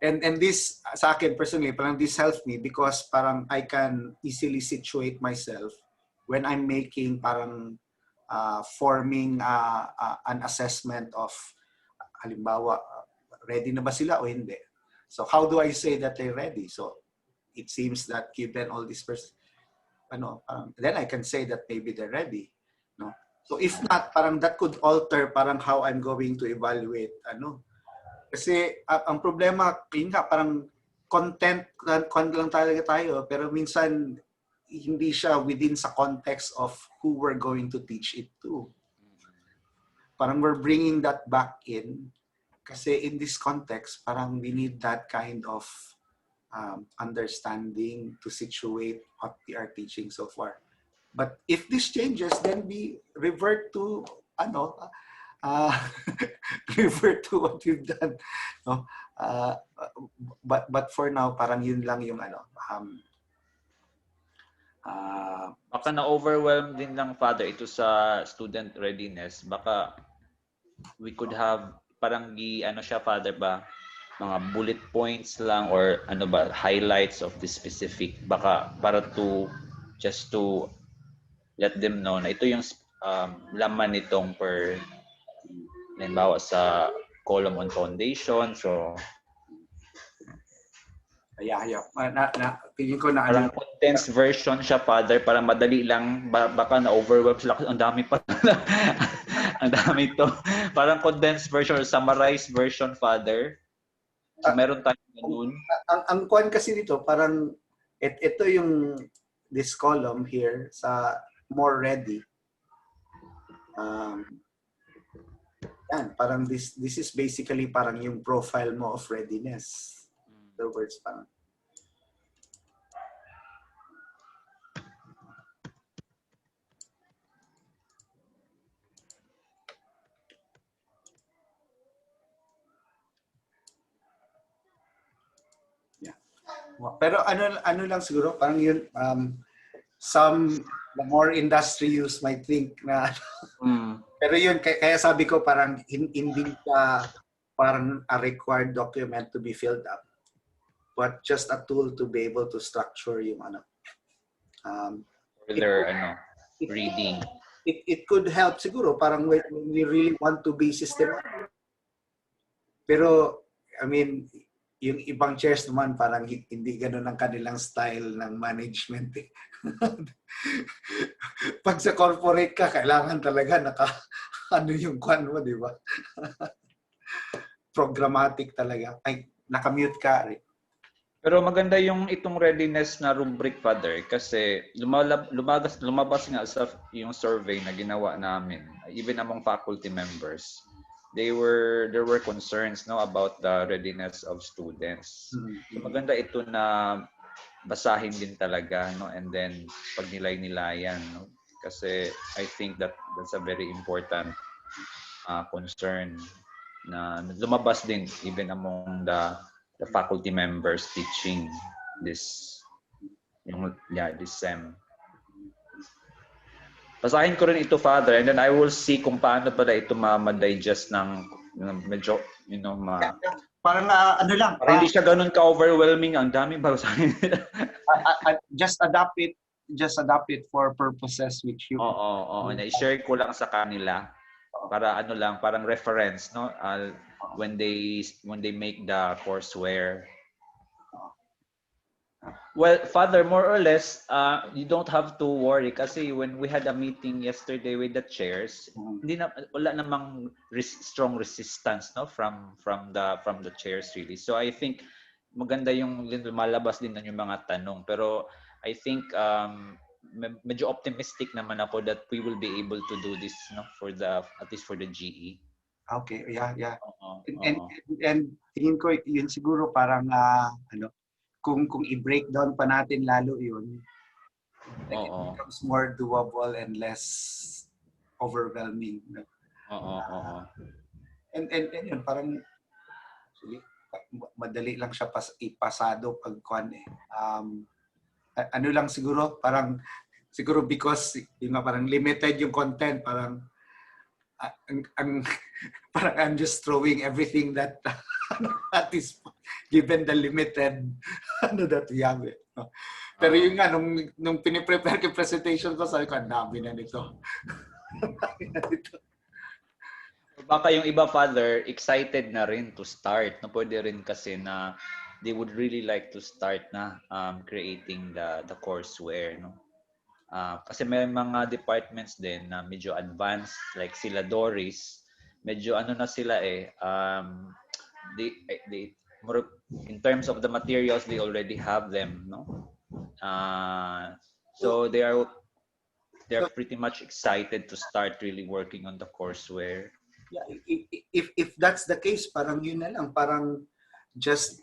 And this, sa akin personally, parang this helps me because parang I can easily situate myself when I'm making parang forming an assessment of halimbawa, ready na ba sila o hindi? So how do I say that they're ready? So it seems that given all these then I can say that maybe they're ready. No? So if not, parang that could alter parang how I'm going to evaluate. Kasi ang problema, yun nga, parang content lang talaga tayo, pero minsan hindi siya within sa context of who we're going to teach it to. Parang we're bringing that back in kasi in this context, parang we need that kind of understanding to situate what we are teaching so far. But if this changes, then we revert to revert to what we've done. No? But for now, parang yun lang yung baka na-overwhelm din lang, Father, ito sa student readiness. Baka we could have parang siya, Father, ba? Mga bullet points lang or highlights of the specific. Baka para just to let them know na ito yung laman nitong halimbawa sa column on foundation. So, tingin ko na parang condensed version siya, Father, para madali lang, baka na-overwhelm sila. Ang dami pa. Ang dami to. Parang condensed version or summarized version, Father. So, meron tayong ganun. Ang kwan kasi dito, parang ito yung this column here sa more ready. Yan, parang this is basically parang yung profile mo of readiness. In other words, parang pero ano lang siguro, parang yun, some the more industry use might think na pero yun, kaya sabi ko parang hindi ka parang a required document to be filled up, but just a tool to be able to structure yung further reading. It could help siguro parang when we really want to be systematic. Pero I mean, yung ibang chairs naman parang hindi ganoon ang kanilang style ng management. Pag sa corporate ka, kailangan talaga yung kwan mo, di ba? Programmatic talaga. Ay, nakamute ka rin. Pero maganda yung itong readiness na rubric, Father, kasi lumabas nga sa yung survey na ginawa namin, even among faculty members, there were concerns no about the readiness of students. So maganda ito na basahin din talaga no, and then pag nilay-nilayan no, kasi I think that's a very important concern na lumabas din even among the faculty members teaching this this SEM. Basahin ko rin ito, Father, and then I will see kung paano pala ito ma-digest ng medyo, Parang ano lang. Para hindi siya ganun ka-overwhelming. Ang dami basahin. Just adapt it for purposes which you... Oo. Na-share ko lang sa kanila para ano lang, parang reference, no? When they make the courseware. Well, Father, more or less, you don't have to worry kasi when we had a meeting yesterday with the chairs, wala namang strong resistance no from the chairs really. So I think maganda yung lumalabas din ng yung mga tanong, pero I think medyo optimistic naman ako that we will be able to do this no for at least for the GE. Okay, yeah. And tingin ko yun siguro parang kung i-breakdown pa natin lalo yun, like it becomes more doable and less overwhelming. And yun, parang actually, madali lang siya ipasado pag ano lang siguro, siguro because yung parang limited yung content, parang parang I'm just throwing everything that is given the limited that we have. Pero yun nga, nung piniprepare ko presentation ko, sabi ko, ang dami na nito. Baka yung iba, Father, excited na rin to start. No, pwede rin kasi na they would really like to start na creating the courseware. No? Kasi may mga departments din na medyo advanced, like sila Doris, medyo ano na sila they in terms of the materials they already have them, no? So they are pretty much excited to start really working on the courseware. Yeah, if that's the case, parang yun na lang, parang just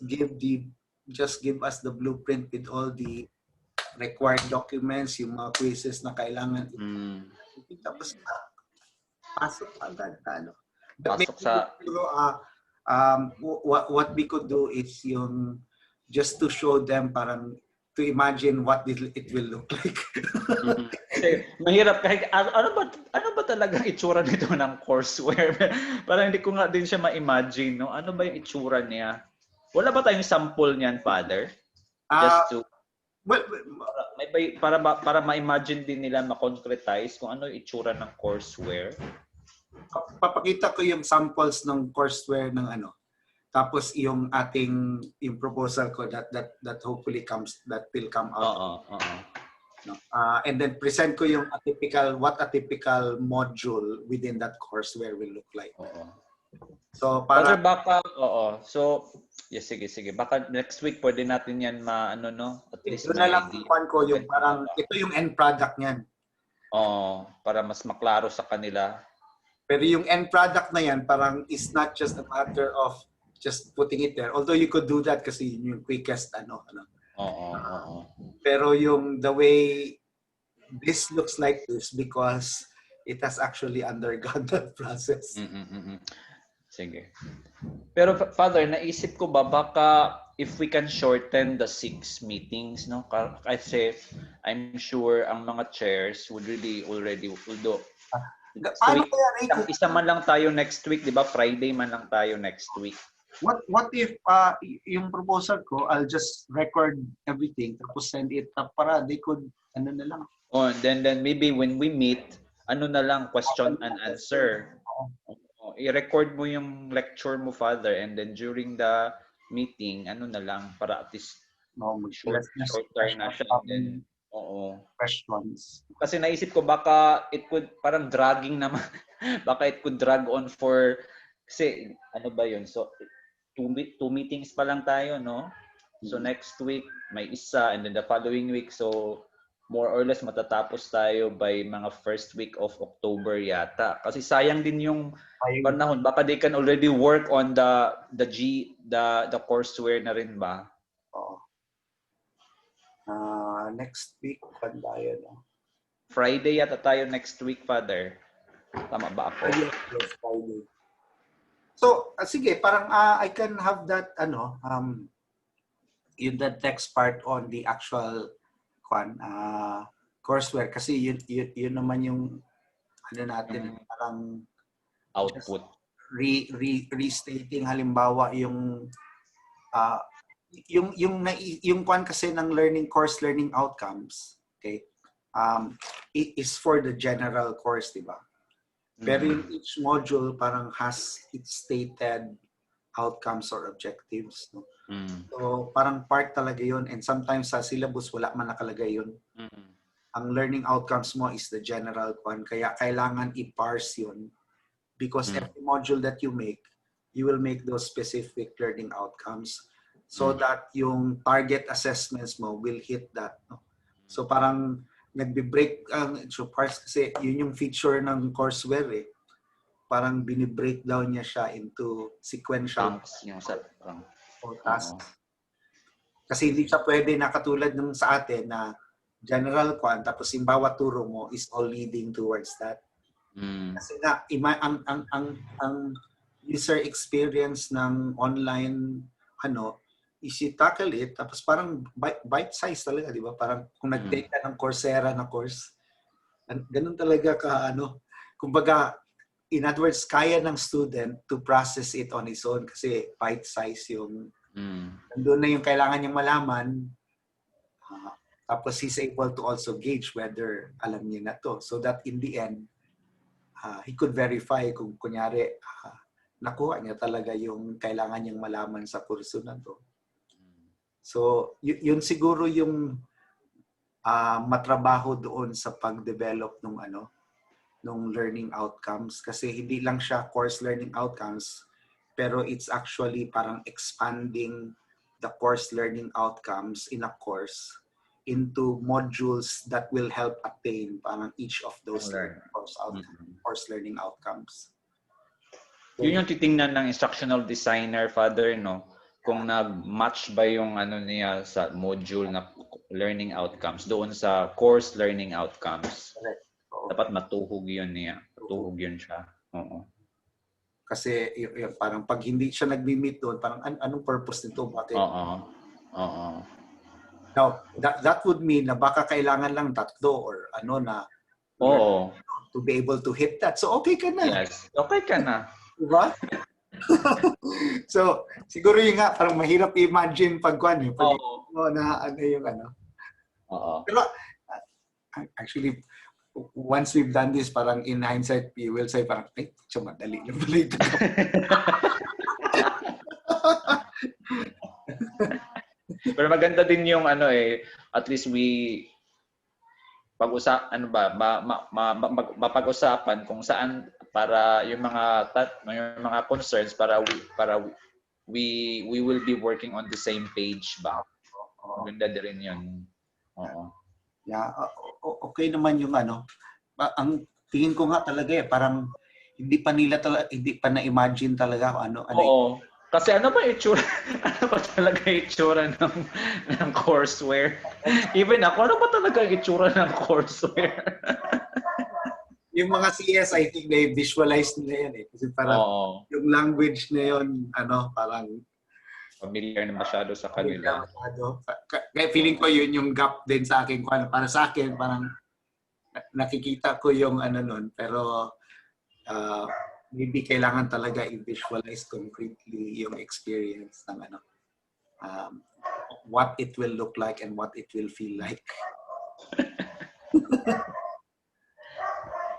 give us the blueprint with all the required documents, yung mga quizzes na kailangan. Tapos pasok agad Pasok sa what we could do is yung just to show them, parang to imagine what it will look like. Kasi mahirap kahit ano ba talaga itsura nito ng courseware? Parang hindi ko nga din siya ma-imagine, no? Ano ba yung itsura niya? Wala ba tayong sample niyan, Father? Just to para ma-imagine din nila, ma-concretize kung ano yung itsura ng courseware. Papakita ko yung samples ng courseware ng tapos yung proposal ko that hopefully will come out. And then present ko yung what a typical module within that courseware will look like. So para baka so yes, sige. Baka next week pwede natin yan at least na lang ko yung parang ito yung end product niyan. Para mas maklaro sa kanila. Pero yung end product na yan parang is not just a matter of just putting it there. Although you could do that kasi yung quickest Pero yung the way this looks like this because it has actually undergone that process. Sige. Pero Father, naisip ko ba baka if we can shorten the 6 meetings, no? Kasi I'm sure ang mga chairs would really already although isa man lang tayo next week, di ba? Friday man lang tayo next week. What if yung proposal ko, I'll just record everything tapos send it up para they could na lang. Then maybe when we meet, na lang question and answer. I-record mo yung lecture mo, Father, and then during the meeting, na lang para at least shorter na siya. Then, questions. Kasi naisip ko baka it could parang dragging naman. Baka it could drag on for kasi ano ba yun? So two meetings pa lang tayo, no? So next week may isa and then the following week so more or less matatapos tayo by mga first week of October yata. Kasi sayang din yung panahon. Baka they can already work on the courseware na rin ba? Oo. Next week, kung tayo, no? Friday yata tayo next week, Father. Tama ba ako? Yes, Friday. So, sige, parang I can have that, the text part on the actual courseware. Kasi yun naman yung, natin, parang Output. Restating halimbawa yung kasi ng course learning outcomes, okay, it is for the general course, di ba? Pero yung each module parang has its stated outcomes or objectives, no? So parang part talaga yun, and sometimes sa syllabus wala man nakalagay yun. Ang learning outcomes mo is the general one, kaya kailangan i-parse yun because every module that you make, you will make those specific learning outcomes so that yung target assessments mo will hit that, no? So parang nagbe-break so parts kasi yun yung feature ng courseware eh. Parang bini-breakdown niya siya into sequential tasks. Kasi hindi siya pwede na katulad ng sa atin na general tapos yung bawat turo mo is all leading towards that. Kasi nga ang user experience ng online is you tackle it tapos parang bite size talaga, di ba? Parang kung nag-take ka ng Coursera na course, ganun talaga ka kumbaga, in other words, kaya ng student to process it on his own kasi bite size yung nandun na yung kailangan niyang malaman, tapos he's able to also gauge whether alam niya na to, so that in the end he could verify kung kunyari nakuha niya talaga yung kailangan niyang malaman sa kurso na to. So yun siguro yung matrabaho doon sa pag-develop nung learning outcomes, kasi hindi lang siya course learning outcomes, pero it's actually parang expanding the course learning outcomes in a course into modules that will help attain parang each of those course learning outcomes. Yun yung titingnan ng instructional designer, Father, no? Kung nag-match ba yung niya sa module na learning outcomes doon sa course learning outcomes. Correct. Dapat matuhog yun niya. Matuhog yun siya. Oo. Kasi parang pag hindi siya nag-meet doon, parang anong purpose nito? Bakit? Oo. Now, that would mean na baka kailangan lang 3 or na to be able to hit that. So okay ka na. Yes. Okay ka na. Diba? So, siguro yung nga, parang mahirap i-imagine pag Pero, actually, once we've done this, parang in hindsight, we will say parang, so madali na pala ito. Pero maganda din yung at least we mapag-usapan kung saan para yung mga concerns para we will be working on the same page ba. Maganda din rin yun. Oo. Yeah, okay naman yung ang tingin ko nga talaga parang hindi pa na-imagine talaga kung ano. Oo. Kasi ano ba talaga itsura ng courseware? Even ako, ano ba talaga itsura ng courseware? Yung mga CS, I think they visualize nila yan eh. Kasi parang yung language na yun, parang familiar na masyado sa kanila. Kaya feeling ko yun yung gap din sa akin. Para sa akin, parang nakikita ko yung nun. Pero maybe kailangan talaga i-visualize concretely yung experience ng what it will look like and what it will feel like.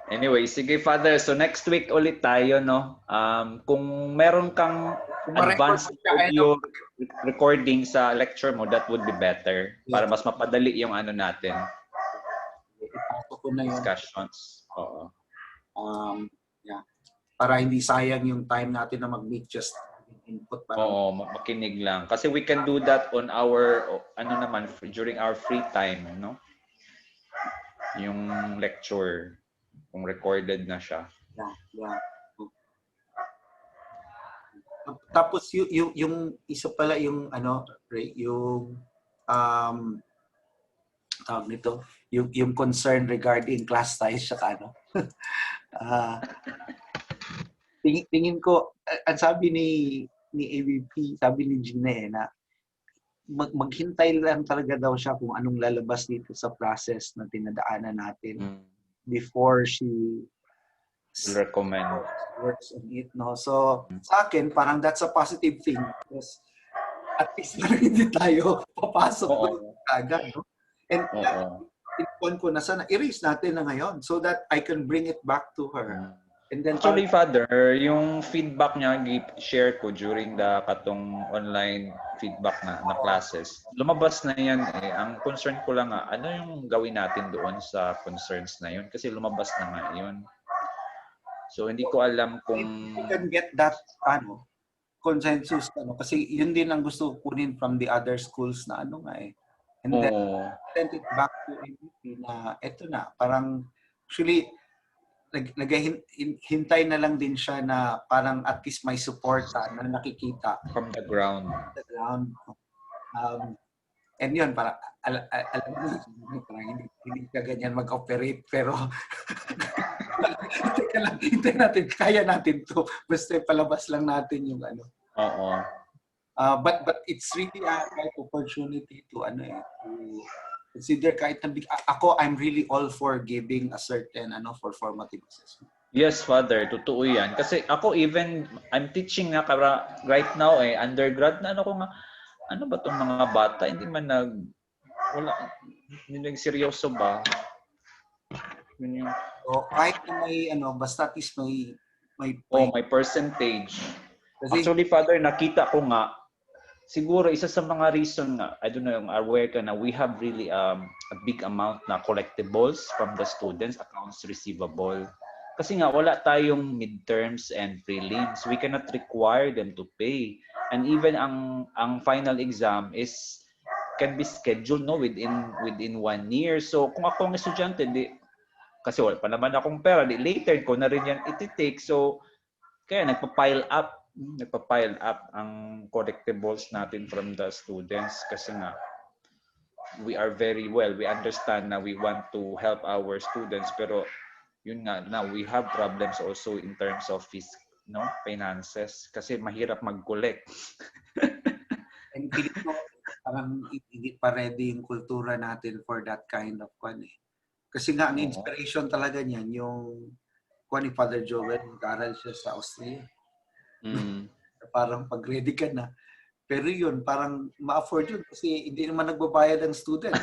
Anyway, sige Father. So next week ulit tayo, no? Kung meron kang advanced audio recording sa lecture mo, that would be better. Para mas mapadali yung natin. Discussions. Oo. Yeah. Para hindi sayang yung time natin na mag-meet, just input. Makinig lang. Kasi we can do that on our, during our free time, no? yung lecture kung recorded na siya. Yeah. Tapos yung isa pala yung ano, Ray, yung tawag nito, yung concern regarding class size saka ano. Tingin ko ang sabi ni AVP, sabi ni Gina na maghintay lang talaga daw siya kung anong lalabas dito sa process na tinadaanan natin before she Will recommend. works on it, no? So, sa akin, parang that's a positive thing because at least hindi tayo papasok doon agad, no? And in ko na sana, erase natin na ngayon so that I can bring it back to her. And then, actually, Father, yung feedback niya, share ko during the katong online feedback na classes. Lumabas na yan eh. Ang concern ko lang ano yung gawin natin doon sa concerns na yun? Kasi lumabas na nga yun. So, hindi ko alam kung... You can get that, consensus, kasi yun din ang gusto kunin from the other schools na And then, send it back to MVP na, eto na, parang, actually, naghihintay na lang din siya na parang at least may support na nakikita. From the ground. And yun, parang, alam mo, parang hindi ka ganyan mag-operate, pero hintay natin, kaya natin to. Basta palabas lang natin yung ano. But it's really a right opportunity to to consider kahit na ako, I'm really all for giving a certain for formative assessment. Yes, Father, totoo yan. Kasi ako even, I'm teaching na right now undergrad na ano ba itong mga bata? Hindi man hindi nagseryoso ba? So, kahit na may basta at least may may percentage. Kasi, actually, Father, nakita ko nga, siguro isa sa mga reason nga, I don't know, aware ka na we have really a big amount na collectibles from the students, accounts receivable. Kasi nga wala tayong midterms and prelims. We cannot require them to pay. And even ang final exam can be scheduled within 1 year. So kung ako ang estudyante, kasi wala pa naman akong pera, later ko na rin yan iti-take. So kaya nagpa-pile up ang collectibles natin from the students kasi nga we understand na we want to help our students pero yun nga now we have problems also in terms of finances kasi mahirap mag-collect. And parang hindi pa ready yung kultura natin for that kind of Kasi nga ang inspiration talaga niyan yung ni Father Joel, nag-aral siya sa Austria. Parang pag-ready ka na. Pero yun, parang ma-afford yun kasi hindi naman nagbabayad ang student.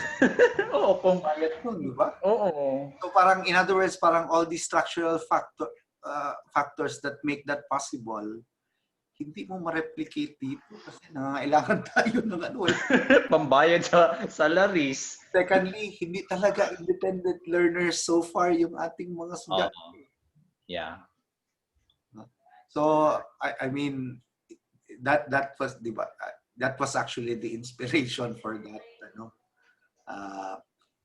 Oo, kung bayad nun, di ba? Oo. So parang, in other words, parang all these structural factors that make that possible, hindi mo ma-replicate dito kasi nangangailangan tayo ng pambayad sa salaries. Secondly, hindi talaga independent learners so far yung ating mga estudyante. Yeah. So I mean that was that was actually the inspiration for that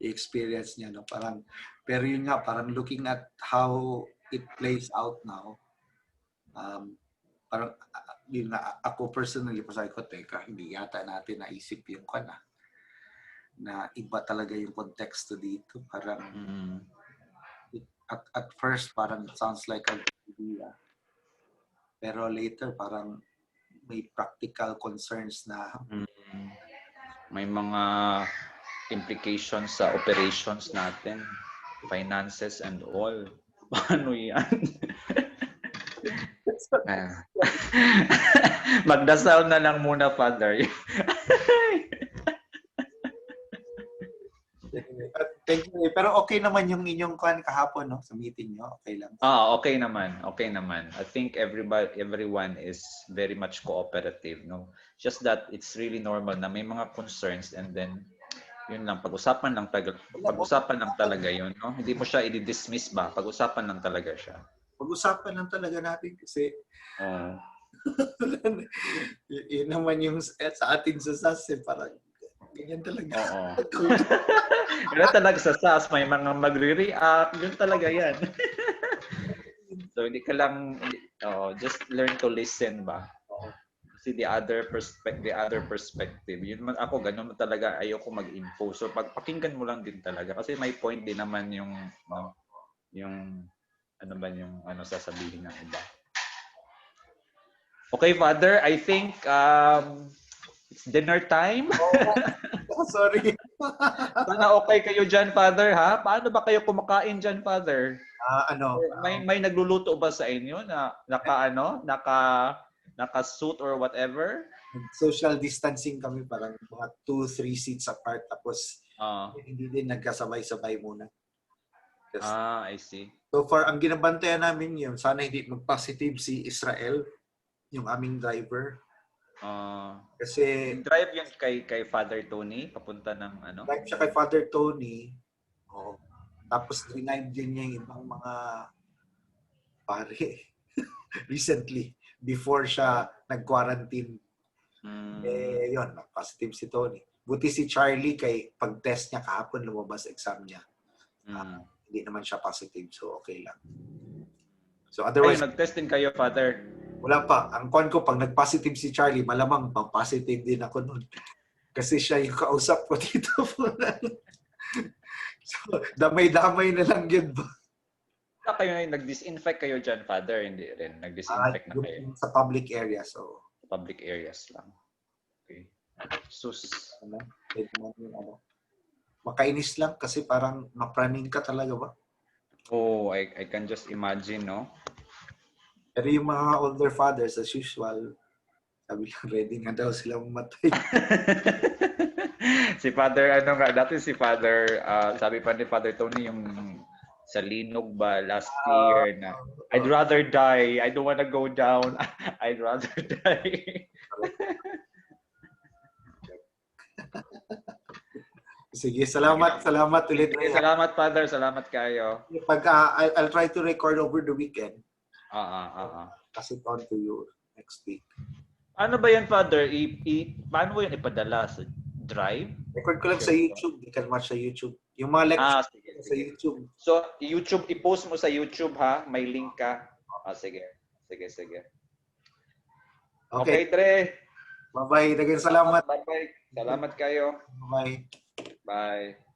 experience niya parang pero yun nga parang looking at how it plays out now parang yun nga ako personally sabi ko teka hindi yata natin naisip yung na iba talaga yung konteksto dito parang at first parang it sounds like a good idea. Pero later parang may practical concerns na may mga implications sa operations natin, finances and all. Paano yan? Magdasal na lang muna, Father. Thank you. Pero okay naman yung inyong kahapon sa meeting nyo. Okay lang. Okay naman. Okay naman. I think everyone is very much cooperative, no? Just that it's really normal na may mga concerns and then yun lang pag-usapan lang talaga yun, no? Hindi mo siya i-dismiss ba? Pag-usapan lang talaga siya. Pag-usapan lang talaga natin kasi yun naman yung sa atin sa SAS parang Ganyan talaga. Oo. Ganun talaga sa SAS, may mga magre-react, yun talaga yan. So hindi ka lang, just learn to listen ba? Kasi the other perspective, yun man ako, ganun talaga, ayoko mag-impose. So pagpakinggan mo lang din talaga, kasi may point din naman yung, yung, ano ba yung, sasabihin ng iba. Okay, Father, I think, it's dinner time. Oh, sorry. Sana okay kayo dyan, Father, ha? Paano ba kayo kumakain dyan, Father? May nagluluto ba sa inyo na naka-suit or whatever? Social distancing kami, parang mga 2-3 seats apart, tapos hindi din nagkasabay-sabay muna. I see. So far, ang ginabantayan namin yun, sana hindi mag-positive si Israel, yung aming driver. Kasi drive yun kay Father Tony, papunta ng ano? drive siya kay Father Tony. Oh. Tapos denied din niya yung ibang mga pare recently before siya nag-quarantine. Yun, positive si Tony. Buti si Charlie, kay pag-test niya kahapon, lumabas exam niya. Hindi naman siya positive, so okay lang. So otherwise, nag-test din kayo, Father? Wala pa. Ang kwan ko, pag nag-positive si Charlie, malamang pang-positive din ako nun. Kasi siya yung kausap ko dito. So, damay-damay na lang yun ba? Kayo nag-disinfect kayo dyan, Father? Hindi rin. Nag-disinfect na kayo? Sa public area. So, public areas lang. Okay. Sus. Makainis lang kasi parang mapraning ka talaga ba? Oh, I can just imagine, no? Pero yung mga older fathers, as usual, sabi lang, ready nga daw sila mamatay. Si Father, dati si Father, sabi pa ni Father Tony, yung sa Linog ba, last year, na, I'd rather die, I don't wanna go down, I'd rather die. Sige, salamat ulit. Sige, salamat, Father, salamat kayo. Pag, I'll try to record over the weekend. Pass it on to you next week. Ano ba yan, Father? Paano mo yun ipadala? Sa Drive? Record ko lang sa YouTube. You can watch sa YouTube. Yung mga lectures sa YouTube. So, YouTube, i-post mo sa YouTube, ha? May link ka. Sige. Okay, Dre. Bye-bye. Dagang salamat. Bye-bye. Salamat kayo. Bye. Bye.